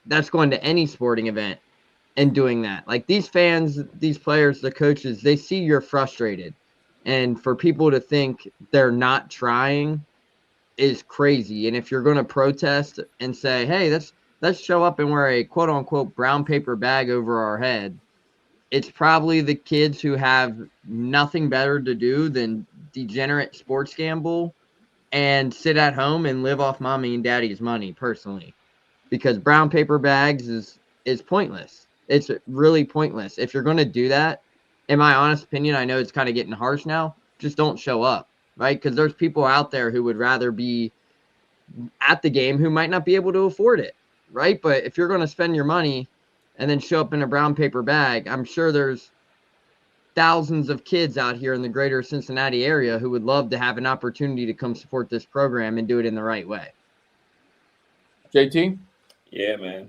that's going to any sporting event and doing that. Like these fans, these players, the coaches, they see you're frustrated, and for people to think they're not trying is crazy. And if you're going to protest and say, "Hey, let's show up and wear a quote unquote brown paper bag over our head," it's probably the kids who have nothing better to do than degenerate sports gamble and sit at home and live off mommy and daddy's money personally, because brown paper bags is pointless. It's really pointless. If you're going to do that, in my honest opinion, I know it's kind of getting harsh now, just don't show up, right? Because there's people out there who would rather be at the game who might not be able to afford it, right? But if you're going to spend your money and then show up in a brown paper bag, I'm sure there's thousands of kids out here in the greater Cincinnati area who would love to have an opportunity to come support this program and do it in the right way. JT? Yeah, man.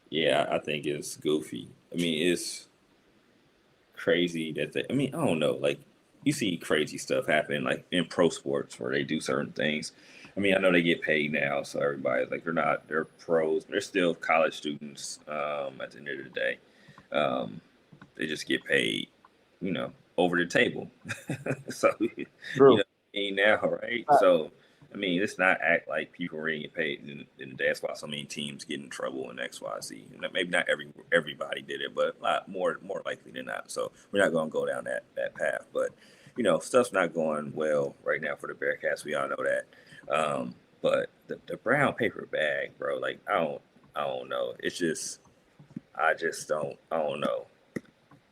Yeah, I think it's goofy. I mean, it's crazy that I mean, I don't know. Like, you see crazy stuff happen, like in pro sports where they do certain things. I mean, I know they get paid now, so everybody's like, they're pros, they're still college students. At the end of the day, they just get paid, over the table. So, True. now, right? So, I mean, let's not act like people are getting paid, and that's why so many teams get in trouble in XYZ. Maybe not everybody did it, but a lot more likely than not. So we're not going to go down that path. But stuff's not going well right now for the Bearcats. We all know that. But the brown paper bag, bro. Like I don't know. It's just I don't know.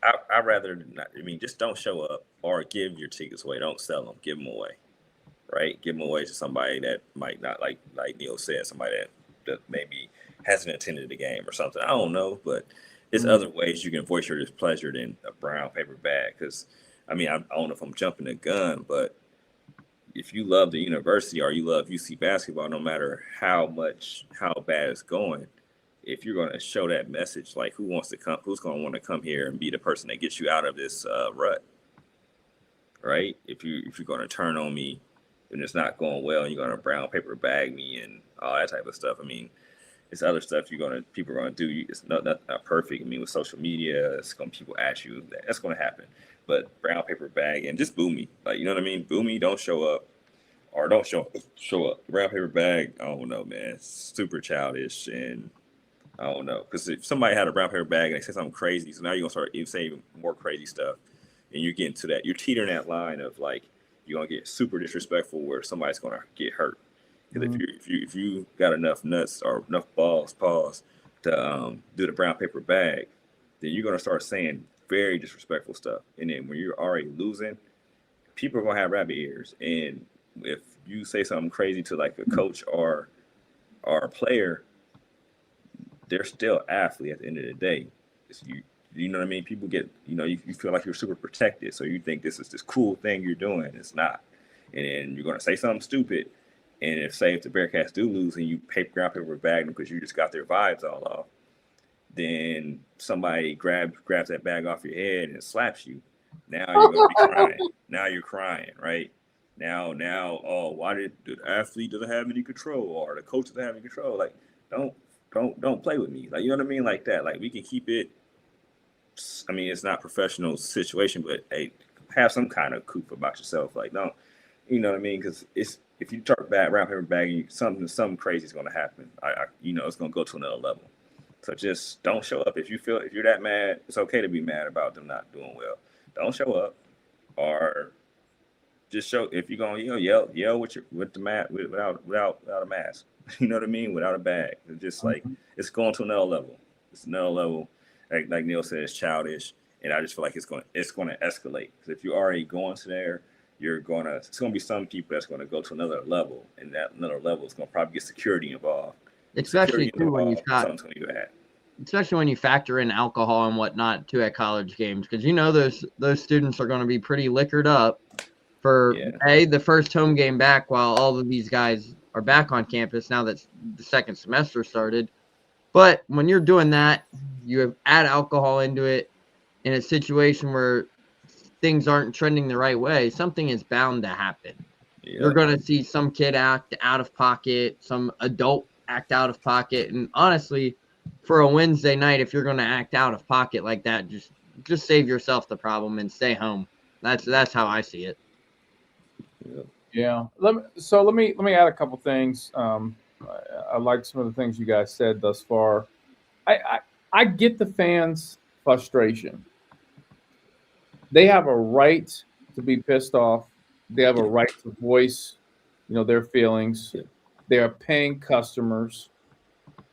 I rather not. I mean, just don't show up or give your tickets away. Don't sell them. Give them away. Right? Give them away to somebody that might not, like Neil said, somebody that maybe hasn't attended the game or something. I don't know, but there's other ways you can voice your displeasure than a brown paper bag. Because I mean, I don't know if I'm jumping the gun, but if you love the university or you love UC basketball, no matter how bad it's going, if you're going to show that message, like who's going to want to come here and be the person that gets you out of this rut, right? If you're going to turn on me and it's not going well, and you're going to brown paper bag me and all that type of stuff. I mean, it's other stuff people are going to do. It's not perfect. I mean, with social media, it's going to people ask you that's going to happen. But brown paper bag and just boo me, like, you know what I mean? Boo me, don't show up, or don't show up. Brown paper bag, I don't know, man. It's super childish, and I don't know, because if somebody had a brown paper bag and they say something crazy, so now you're gonna start saying more crazy stuff, and you're getting to that. You're teetering that line of like you're gonna get super disrespectful where somebody's gonna get hurt. Because if you got enough nuts or enough balls to do the brown paper bag, then you're gonna start saying very disrespectful stuff. And then when you're already losing, people are gonna have rabbit ears. And if you say something crazy to like a coach or a player, they're still athlete at the end of the day. It's you know what I mean? People get, you feel like you're super protected, so you think this is this cool thing you're doing. It's not. And then you're gonna say something stupid. And if the Bearcats do lose and you ground paper bag them because you just got their vibes all off, then somebody grabs that bag off your head and slaps you. Now you're gonna be crying. Now you're crying, right? Now, oh, why did the athlete doesn't have any control, or the coach doesn't have any control? Like, don't play with me. Like, you know what I mean? Like that. Like, we can keep it. I mean, it's not professional situation, but hey, have some kind of coop about yourself. Like, don't, you know what I mean? Because if you talk bad round paper bagging, something crazy is going to happen. It's going to go to another level. So just don't show up. If you're that mad, it's okay to be mad about them not doing well. Don't show up, or just show. If you're going to yell with the mask without a mask. You know what I mean? Without a bag. It's just like it's going to another level. It's another level. Like Neil said, it's childish, and I just feel like it's going to escalate. Because if you're already going to there, it's going to be some people that's going to go to another level, and that another level is going to probably get security involved. Especially too when you factor in alcohol and whatnot too at college games, because those students are going to be pretty liquored up for the first home game back while all of these guys are back on campus now that the second semester started. But when you're doing that, you add alcohol into it in a situation where things aren't trending the right way, something is bound to happen. Yeah. You're going to see some kid act out of pocket, some adult act out of pocket. And honestly, for a Wednesday night, if you're going to act out of pocket like that, just save yourself the problem and stay home. That's how I see it. Yeah. Let me add a couple things. I like some of the things you guys said thus far. I get the fans' frustration. They have a right to be pissed off. They have a right to voice, their feelings. Yeah. They are paying customers.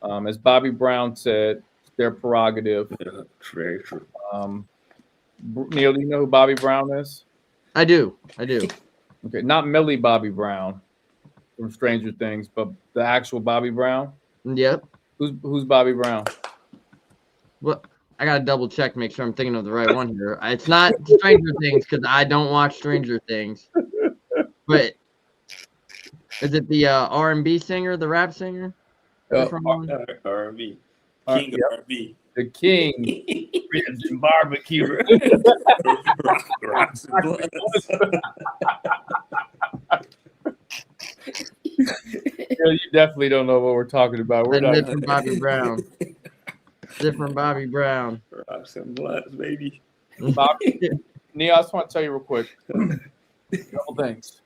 As Bobby Brown said, it's their prerogative. Yeah, very true. Neil, do you know who Bobby Brown is? I do. Okay, not Millie Bobby Brown from Stranger Things, but the actual Bobby Brown. Yep. Who's Bobby Brown? Well, I gotta double check to make sure I'm thinking of the right one here. It's not Stranger Things because I don't watch Stranger Things. But is it the R&B singer, the rap singer? R&B. King of R&B. The king. Ribs and barbecue. Rocks and blunts. You definitely don't know what we're talking about. We're not different Bobby Brown. Different Bobby Brown. Rocks and blunts, baby. Bobby, Neil, I just want to tell you real quick a couple things.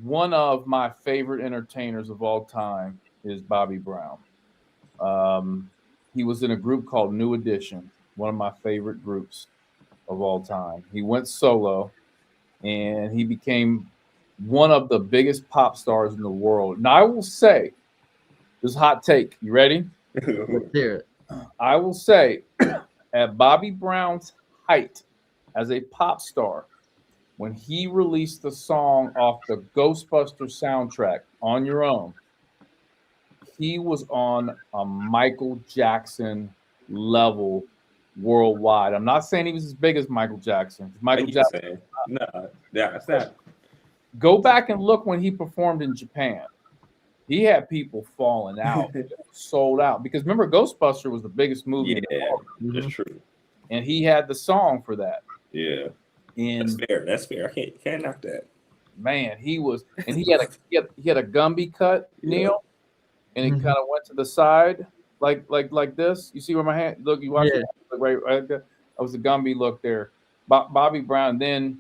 One of my favorite entertainers of all time is Bobby Brown. He was in a group called New Edition, one of my favorite groups of all time. He went solo, and he became one of the biggest pop stars in the world. Now, I will say, this is a hot take. You ready? Let's hear it. I will say, at Bobby Brown's height as a pop star, when he released the song off the Ghostbusters soundtrack, On Your Own, he was on a Michael Jackson level worldwide. I'm not saying he was as big as Michael Jackson. Michael Jackson. No, that's not. Go back and look when he performed in Japan. He had people falling out, sold out. Because remember, Ghostbuster was the biggest movie in the world. That's true. And he had the song for that. Yeah. And That's fair. I can't knock that. Man, he was, and he had a Gumby cut, Neil, and it kind of went to the side like this. You see where my hand? Look, you watch it, look right there. That was the Gumby look there. Bobby Brown. Then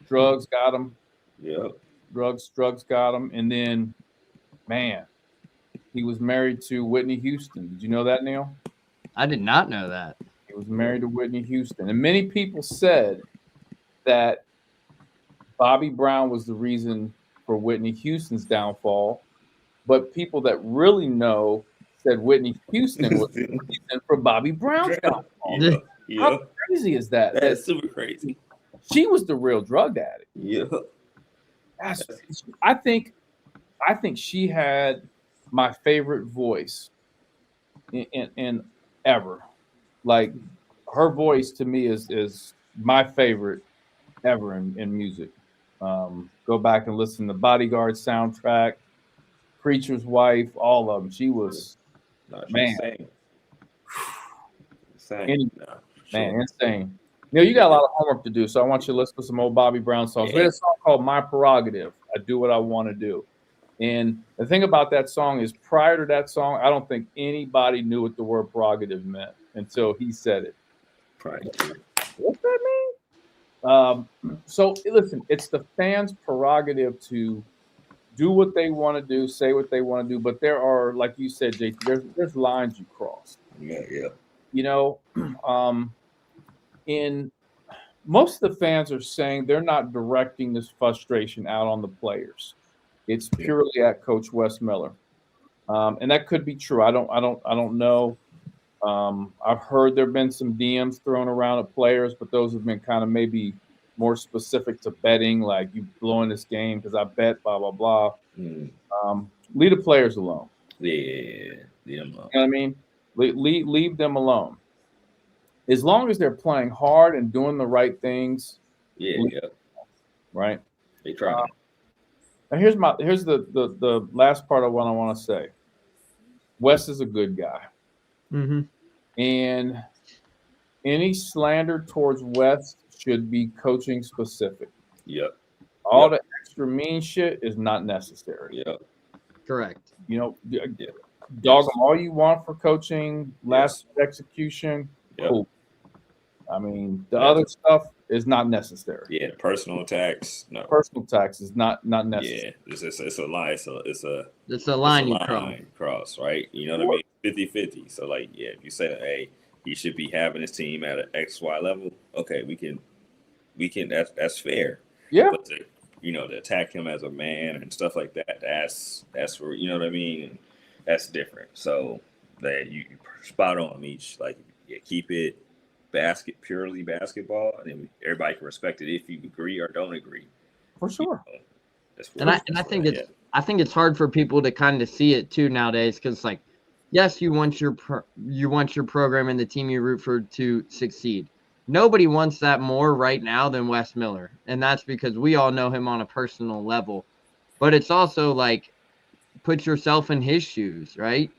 drugs got him. Yeah. Drugs got him, and then, man, he was married to Whitney Houston. Did you know that, Neil? I did not know that. He was married to Whitney Houston, and many people said that Bobby Brown was the reason for Whitney Houston's downfall, but people that really know said Whitney Houston was the reason for Bobby Brown's downfall. How crazy is that? That's super crazy. She was the real drug addict. Yeah. I think she had my favorite voice in ever. Like, her voice to me is my favorite ever in music. Go back and listen to Bodyguard soundtrack, Preacher's Wife, all of them. She was insane. Insane. You know, you got a lot of homework to do, so I want you to listen to some old Bobby Brown songs. There's a song called My Prerogative. I do what I want to do. And the thing about that song is, prior to that song, I don't think anybody knew what the word prerogative meant until he said it. Right. What's that mean? So listen, it's the fans' prerogative to do what they want to do, say what they want to do. But there are, like you said, JT, there's lines you cross. Yeah. You know, in most of the fans are saying they're not directing this frustration out on the players. It's purely at Coach Wes Miller, and that could be true. I don't know. I've heard there've been some DMs thrown around at players, but those have been kind of maybe more specific to betting, like you blowing this game because I bet blah blah blah. Leave the players alone. Yeah, leave them alone. You know what I mean? Leave them alone. As long as they're playing hard and doing the right things. Yeah. Right. They try. Now here's the last part of what I want to say. Wes is a good guy. Mm-hmm. And any slander towards Wes should be coaching specific. Yep. All the extra mean shit is not necessary. Yep. Correct. You know, dog them all you want for coaching, last execution. Yep. Cool. I mean, the other stuff is not necessary. Yeah, personal attacks. No. Personal attacks is not necessary. Yeah, it's a lie. It's a line you cross, right? You know what I mean? 50-50. So, like, yeah, if you say, hey, he should be having his team at an XY level, okay, we can. That's fair. Yeah. But to attack him as a man and stuff like that, that's where, you know what I mean? That's different. So that you spot on each, like, yeah, keep it purely basketball, and then everybody can respect it if you agree or don't agree. For sure. I think it's hard for people to kind of see it too nowadays, because, like, yes, you want your program and the team you root for to succeed. Nobody wants that more right now than Wes Miller, and that's because we all know him on a personal level. But it's also like, put yourself in his shoes, right?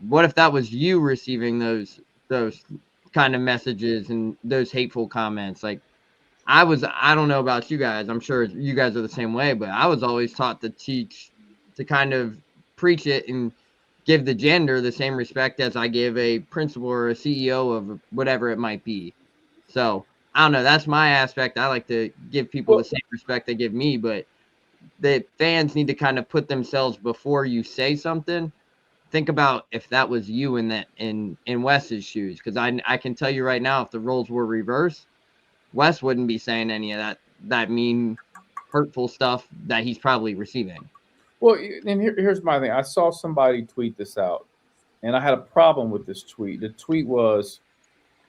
What if that was you receiving those kind of messages and those hateful comments? Like, I don't know about you guys. I'm sure you guys are the same way, but I was always taught to kind of preach it and give the gender the same respect as I give a principal or a CEO of whatever it might be. So I don't know. That's my aspect. I like to give people the same respect they give me, but the fans need to kind of put themselves before you say something. Think about if that was you in Wes's shoes, because I can tell you right now, if the roles were reversed, Wes wouldn't be saying any of that mean, hurtful stuff that he's probably receiving. Well, and here's my thing. I saw somebody tweet this out, and I had a problem with this tweet. The tweet was,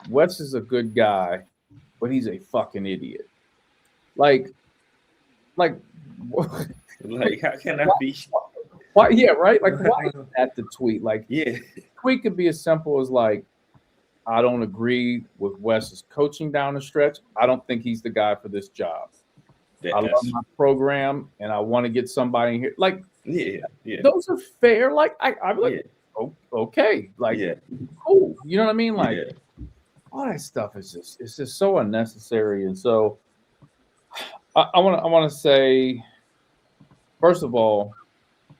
Wes is a good guy, but he's a fucking idiot. Like how can that be? Why? Yeah, right. Like, why is that the tweet? Like, yeah, tweet could be as simple as like, I don't agree with Wes's coaching down the stretch. I don't think he's the guy for this job. I love my program, and I want to get somebody in here. Like, those are fair. Like, I'm like, okay, like, cool. You know what I mean? Like, all that stuff is just so unnecessary. And so, I want to say, first of all,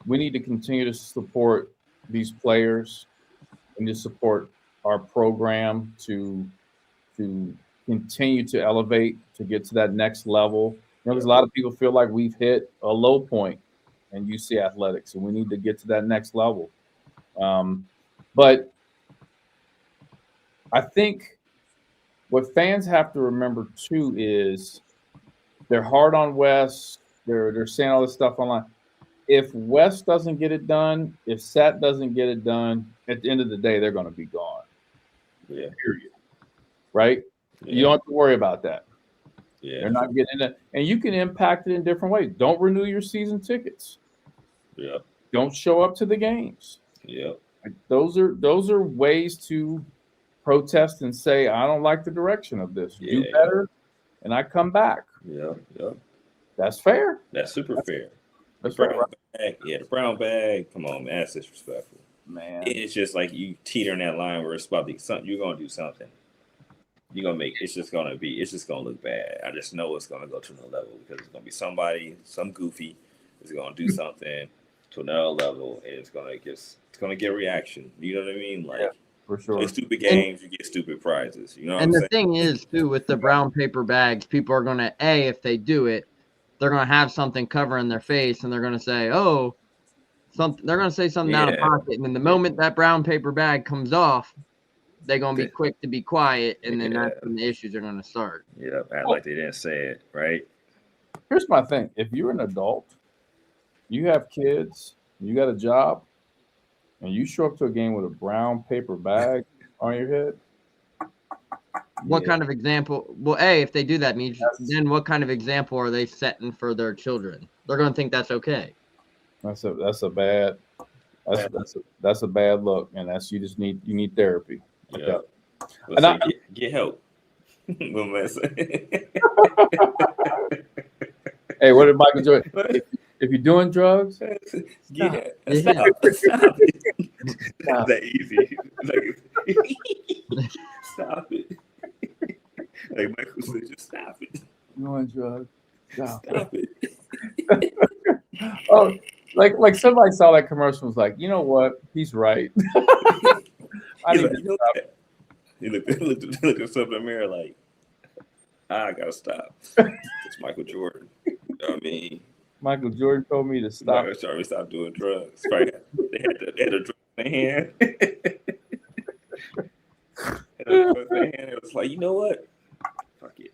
we need to continue to support these players and to support our program to continue to elevate, to get to that next level. There's a lot of people feel like we've hit a low point in UC athletics, and we need to get to that next level. But I think what fans have to remember too is they're hard on Wes. They're saying all this stuff online. If Wes doesn't get it done, if Sat doesn't get it done, at the end of the day, they're going to be gone. Yeah. Period. Right? Yeah. You don't have to worry about that. Yeah. They're not getting it. And you can impact it in different ways. Don't renew your season tickets. Yeah. Don't show up to the games. Yeah. Like, those are ways to protest and say, I don't like the direction of this. Do better, and I come back. Yeah. Yeah. That's fair. That's super fair. That's the brown bag. Yeah, the brown bag. Come on, man. That's disrespectful. Man. It's just like you teetering that line where it's about to be something. You're gonna do something. You're gonna make it's just gonna look bad. I just know it's gonna go to another level because it's gonna be somebody, some goofy is gonna do something to another level, and it's gonna get a reaction. You know what I mean? Like, for sure. Play stupid games, you get stupid prizes. You know what I'm saying? And the thing is, too, with the brown paper bags, people are gonna if they do it, they're gonna have something covering their face, and they're gonna say, "Oh, something." They're gonna say something out of pocket, and then the moment that brown paper bag comes off, they're gonna be quick to be quiet, and then that's when the issues are gonna start. Yeah, act like they didn't say it, right? Here's my thing: if you're an adult, you have kids, you got a job, and you show up to a game with a brown paper bag on your head. What kind of example? Well, if they do that, then what kind of example are they setting for their children? They're going to think that's okay. That's a bad look, and you need therapy. Yeah. Get help. Hey, what did Michael Jordan? If you're doing drugs, stop it. Not that easy. Stop it. Like Michael said, just stop it. Doing drugs. Stop it. Oh, like somebody saw that commercial and was like, you know what? He's right. I need to stop. He looked himself in the mirror like, I gotta stop. It's Michael Jordan. You know what I mean? Michael Jordan told me to stop. Michael told me to stop doing drugs. Right? They had a drug in their hand. It was like, you know what? Fuck it.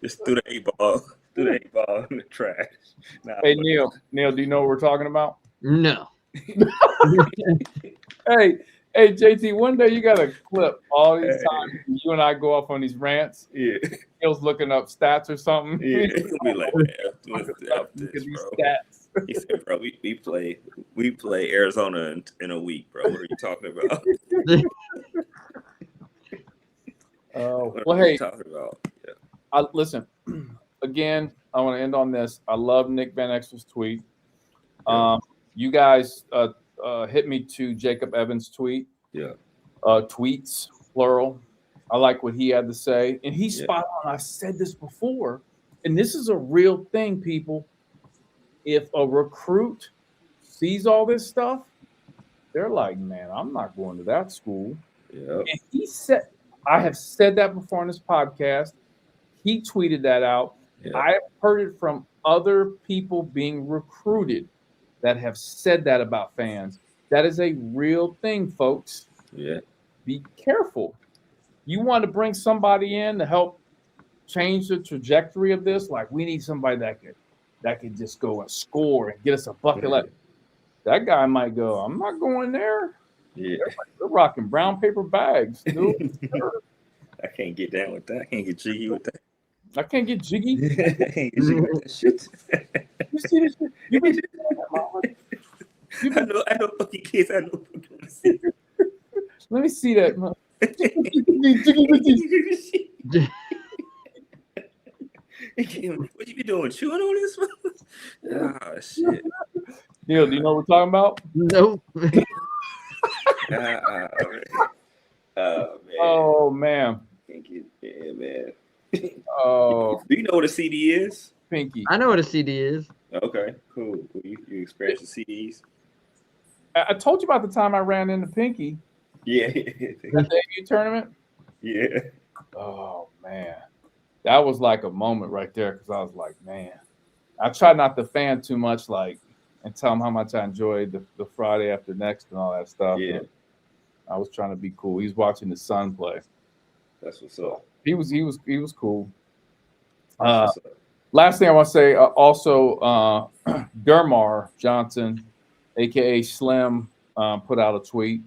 Just threw the 8-ball. Threw the 8-ball in the trash. Hey, Neil, do you know what we're talking about? No. Hey, JT, one day you got to clip all these times you and I go off on these rants. Yeah. Neil's looking up stats or something. Yeah. He'll be like, look at these stats. He said, bro, we play Arizona in a week, bro. What are you talking about? Well, hey, talking about? Yeah. Listen, again, I want to end on this. I love Nick Van Exel's tweet. You guys hit me to Jacob Evans' tweet. Yeah. Tweets, plural. I like what he had to say. And he's spot on. I said this before, and this is a real thing, people. If a recruit sees all this stuff, they're like, man, I'm not going to that school. Yeah. And he said, I have said that before on this podcast. He tweeted that out. Yeah. I have heard it from other people being recruited that have said that about fans. That is a real thing, folks. Yeah. Be careful. You want to bring somebody in to help change the trajectory of this? Like, we need somebody that could just go and score and get us a bucket. Like, that guy might go, I'm not going there. Yeah. They're rocking brown paper bags. Dude. I can't get down with that. I can't get jiggy with that. I can't get jiggy. I can't get jiggy with that shit. You see this shit? You been I know fucking kids. I know fucking Let me see that. What you be doing? Chewing on this one? Oh shit. Neil, do you know what we're talking about? Nope. Oh man. Oh man. Yeah, man. Oh, Do you know what a CD is? Pinky. I know what a CD is. Okay, cool. You experience the CDs? I told you about the time I ran into Pinky Yeah. at the AU tournament. Yeah. Oh man, that was like a moment right there because I was like, man, I try not to fan too much, like, and tell him how much I enjoyed the Friday after next and all that stuff. Yeah. And I was trying to be cool. He's watching his son play. That's what's up. He was cool. That's what's up. Last thing I want to say, also, Dermar Johnson, aka Slim, put out a tweet.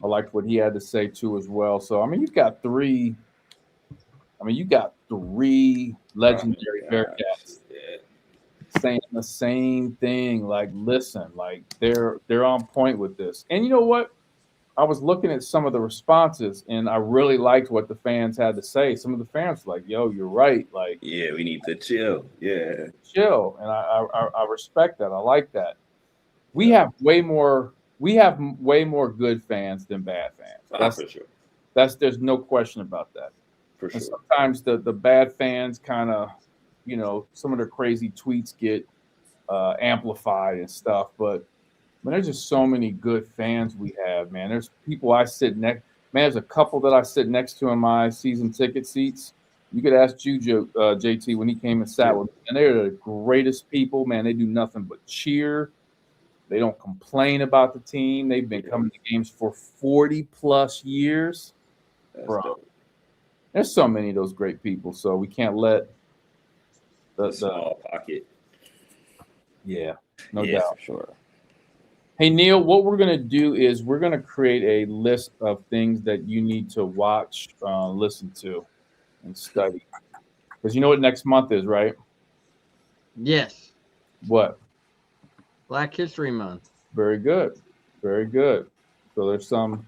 I liked what he had to say too as well. So I mean, you got three legendary Bearcats saying the same thing. Like, listen, like they're on point with this. And you know what? I was looking at some of the responses, and I really liked what the fans had to say. Some of the fans were like, "Yo, you're right. Like, Yeah, we need to chill. Yeah, chill." And I respect that. I like that. We have way more good fans than bad fans. That's for sure. There's no question about that. For And sure. sometimes the bad fans kind of, some of their crazy tweets get amplified and stuff. But man, there's just so many good fans we have, man. There's people I sit next. Man, there's a couple that I sit next to in my season ticket seats. You could ask Juju, JT, when he came and sat with me, and they're the greatest people, man. They do nothing but cheer. They don't complain about the team. They've been coming to games for 40 plus years. Bro, dope. There's so many of those great people, so we can't let the small pocket. Yeah, no doubt. For sure. Hey, Neil, what we're going to do is we're going to create a list of things that you need to watch, listen to, and study. Because you know what next month is, right? Yes. What? Black History Month. Very good. Very good. So there's some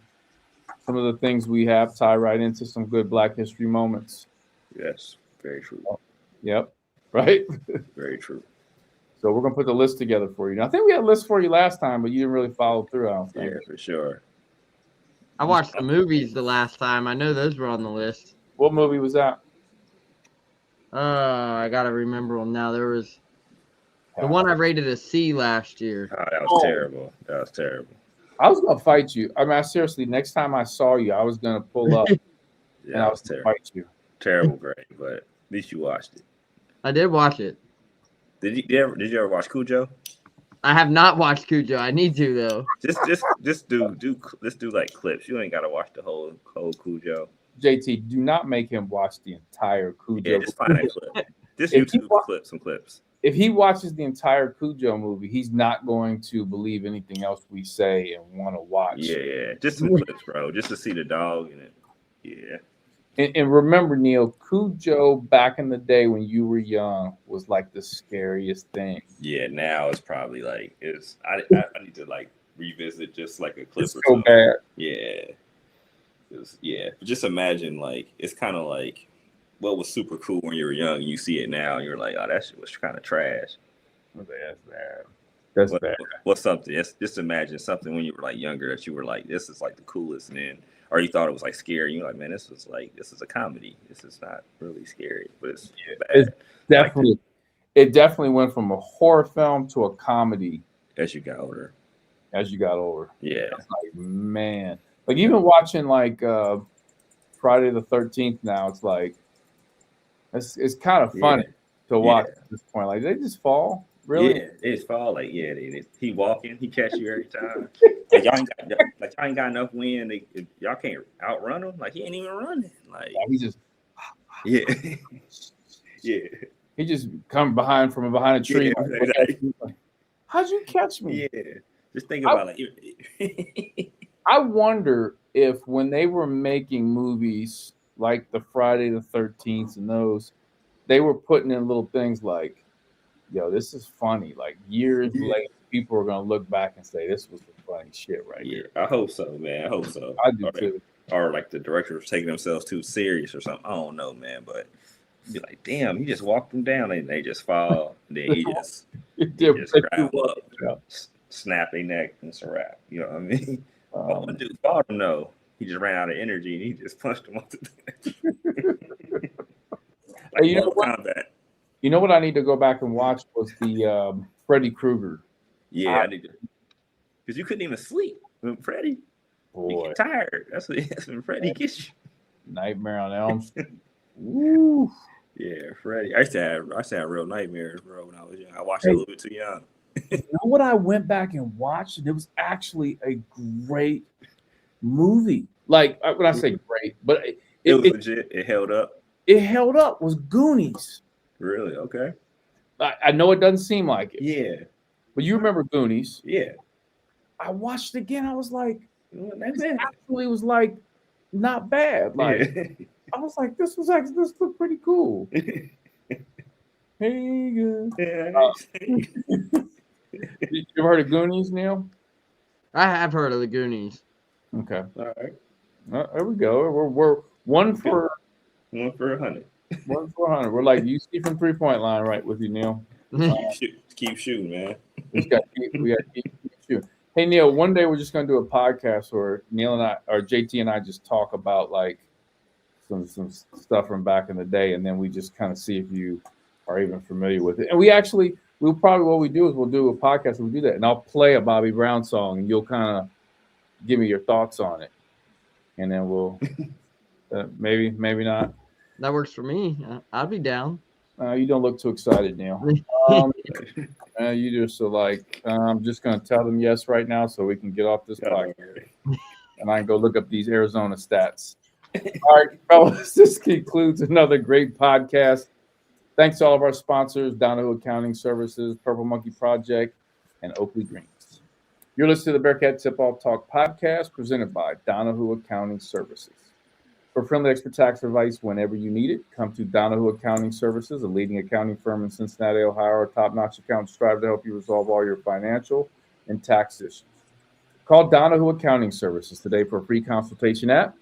of the things we have tie right into some good Black History moments. Yes, very true. Yep. Right? Very true. So we're going to put the list together for you. Now, I think we had a list for you last time, but you didn't really follow through, I don't think. Yeah, for sure. I watched the movies the last time. I know those were on the list. What movie was that? I got to remember them now. There was the one I rated a C last year. Oh, that was terrible. That was terrible. I was going to fight you. I mean, seriously, next time I saw you, I was going to pull up and I was going to fight you. Terrible grade, but at least you watched it. I did watch it. Did you ever watch Cujo? I have not watched Cujo. I need to though. Just do like clips. You ain't gotta watch the whole Cujo. JT, do not make him watch the entire Cujo. Yeah, just find a clip. Just YouTube some clips. If he watches the entire Cujo movie, he's not going to believe anything else we say and want to watch. Yeah, just some clips, bro. Just to see the dog and it. Yeah. And remember, Neil, Cujo back in the day when you were young was like the scariest thing. Yeah, now it's probably like I need to like revisit just like a clip. It's so bad. Yeah. But just imagine like it's kind of like what was super cool when you were young. And you see it now, and you're like, oh, that shit was kind of trash. That's bad. That's bad. What's something? Just imagine something when you were like younger that you were like, this is like the coolest, and then. Or you thought it was like scary. You're like, man, this is a comedy. This is not really scary, but it's bad. It's definitely, it definitely went from a horror film to a comedy as you got older. Yeah, it's like, man, like even watching like Friday the 13th now, it's like it's kind of funny to watch at this point. Like they just fall. Really? Yeah, they just fall. Like he walking, he catch you every time. Like y'all ain't got enough wind. Y'all can't outrun him. Like he ain't even running. Like he just yeah. He just come from behind a tree. Yeah, exactly. Like, how'd you catch me? Yeah. Just think about I wonder if when they were making movies like the Friday the 13th and those, they were putting in little things like, yo, this is funny. Like years later, people are going to look back and say, this was the funny shit right here. I hope so, man. I hope so. I do too. Or like the directors taking themselves too serious or something. I don't know, man. But be like, damn, he just walked them down and they just fall. And then he just grab them up, snap their neck, and it's a wrap. You know what I mean? One dude fought him, though. He just ran out of energy and he just punched him off the deck. Hey, you know what I need to go back and watch was the Freddy Krueger. Yeah, I need to. Because you couldn't even sleep when Freddy. Boy. You get tired. That's when Freddy gets you. Nightmare on Elm Street. Woo. Yeah, Freddy. I used to have real nightmares, bro, when I was young. I watched it a little bit too young. You know what I went back and watched? It was actually a great movie. Like, when I say great, but it was legit. It held up. It held up. Was Goonies. Really? Okay. I know it doesn't seem like it. Yeah. But you remember Goonies. Yeah. I watched it again. I was like, it actually was like not bad. Like I was like, this looked pretty cool. Hey, you ever heard of Goonies, Neil? I have heard of the Goonies. Okay. All right. There we go. We're one for 100. 1 for 100. We're like UC from 3-point line, right with you, Neil. Keep shooting, man. We got to keep shooting. Hey, Neil, one day we're just going to do a podcast where Neil and I, or JT and I, just talk about like some stuff from back in the day, and then we just kind of see if you are even familiar with it. And we'll probably, what we do is we'll do a podcast and we'll do that, and I'll play a Bobby Brown song, and you'll kind of give me your thoughts on it, and then we'll maybe not. That works for me. I'd be down. You don't look too excited, Neil. You just are like, I'm just going to tell them yes right now so we can get off this podcast. And I can go look up these Arizona stats. All right, fellas, this concludes another great podcast. Thanks to all of our sponsors, Donahue Accounting Services, Purple Monkey Project, and Oakley Greens. You're listening to the Bearcat Tip-Off Talk podcast presented by Donahue Accounting Services. For friendly expert tax advice whenever you need it, come to Donahue Accounting Services, a leading accounting firm in Cincinnati, Ohio. Our top-notch accountants strive to help you resolve all your financial and tax issues. Call Donahue Accounting Services today for a free consultation at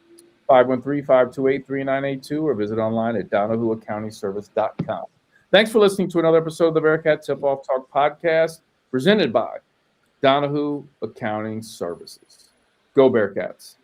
513-528-3982 or visit online at DonahueAccountingService.com. Thanks for listening to another episode of the Bearcat Tip-Off Talk podcast presented by Donahue Accounting Services. Go Bearcats.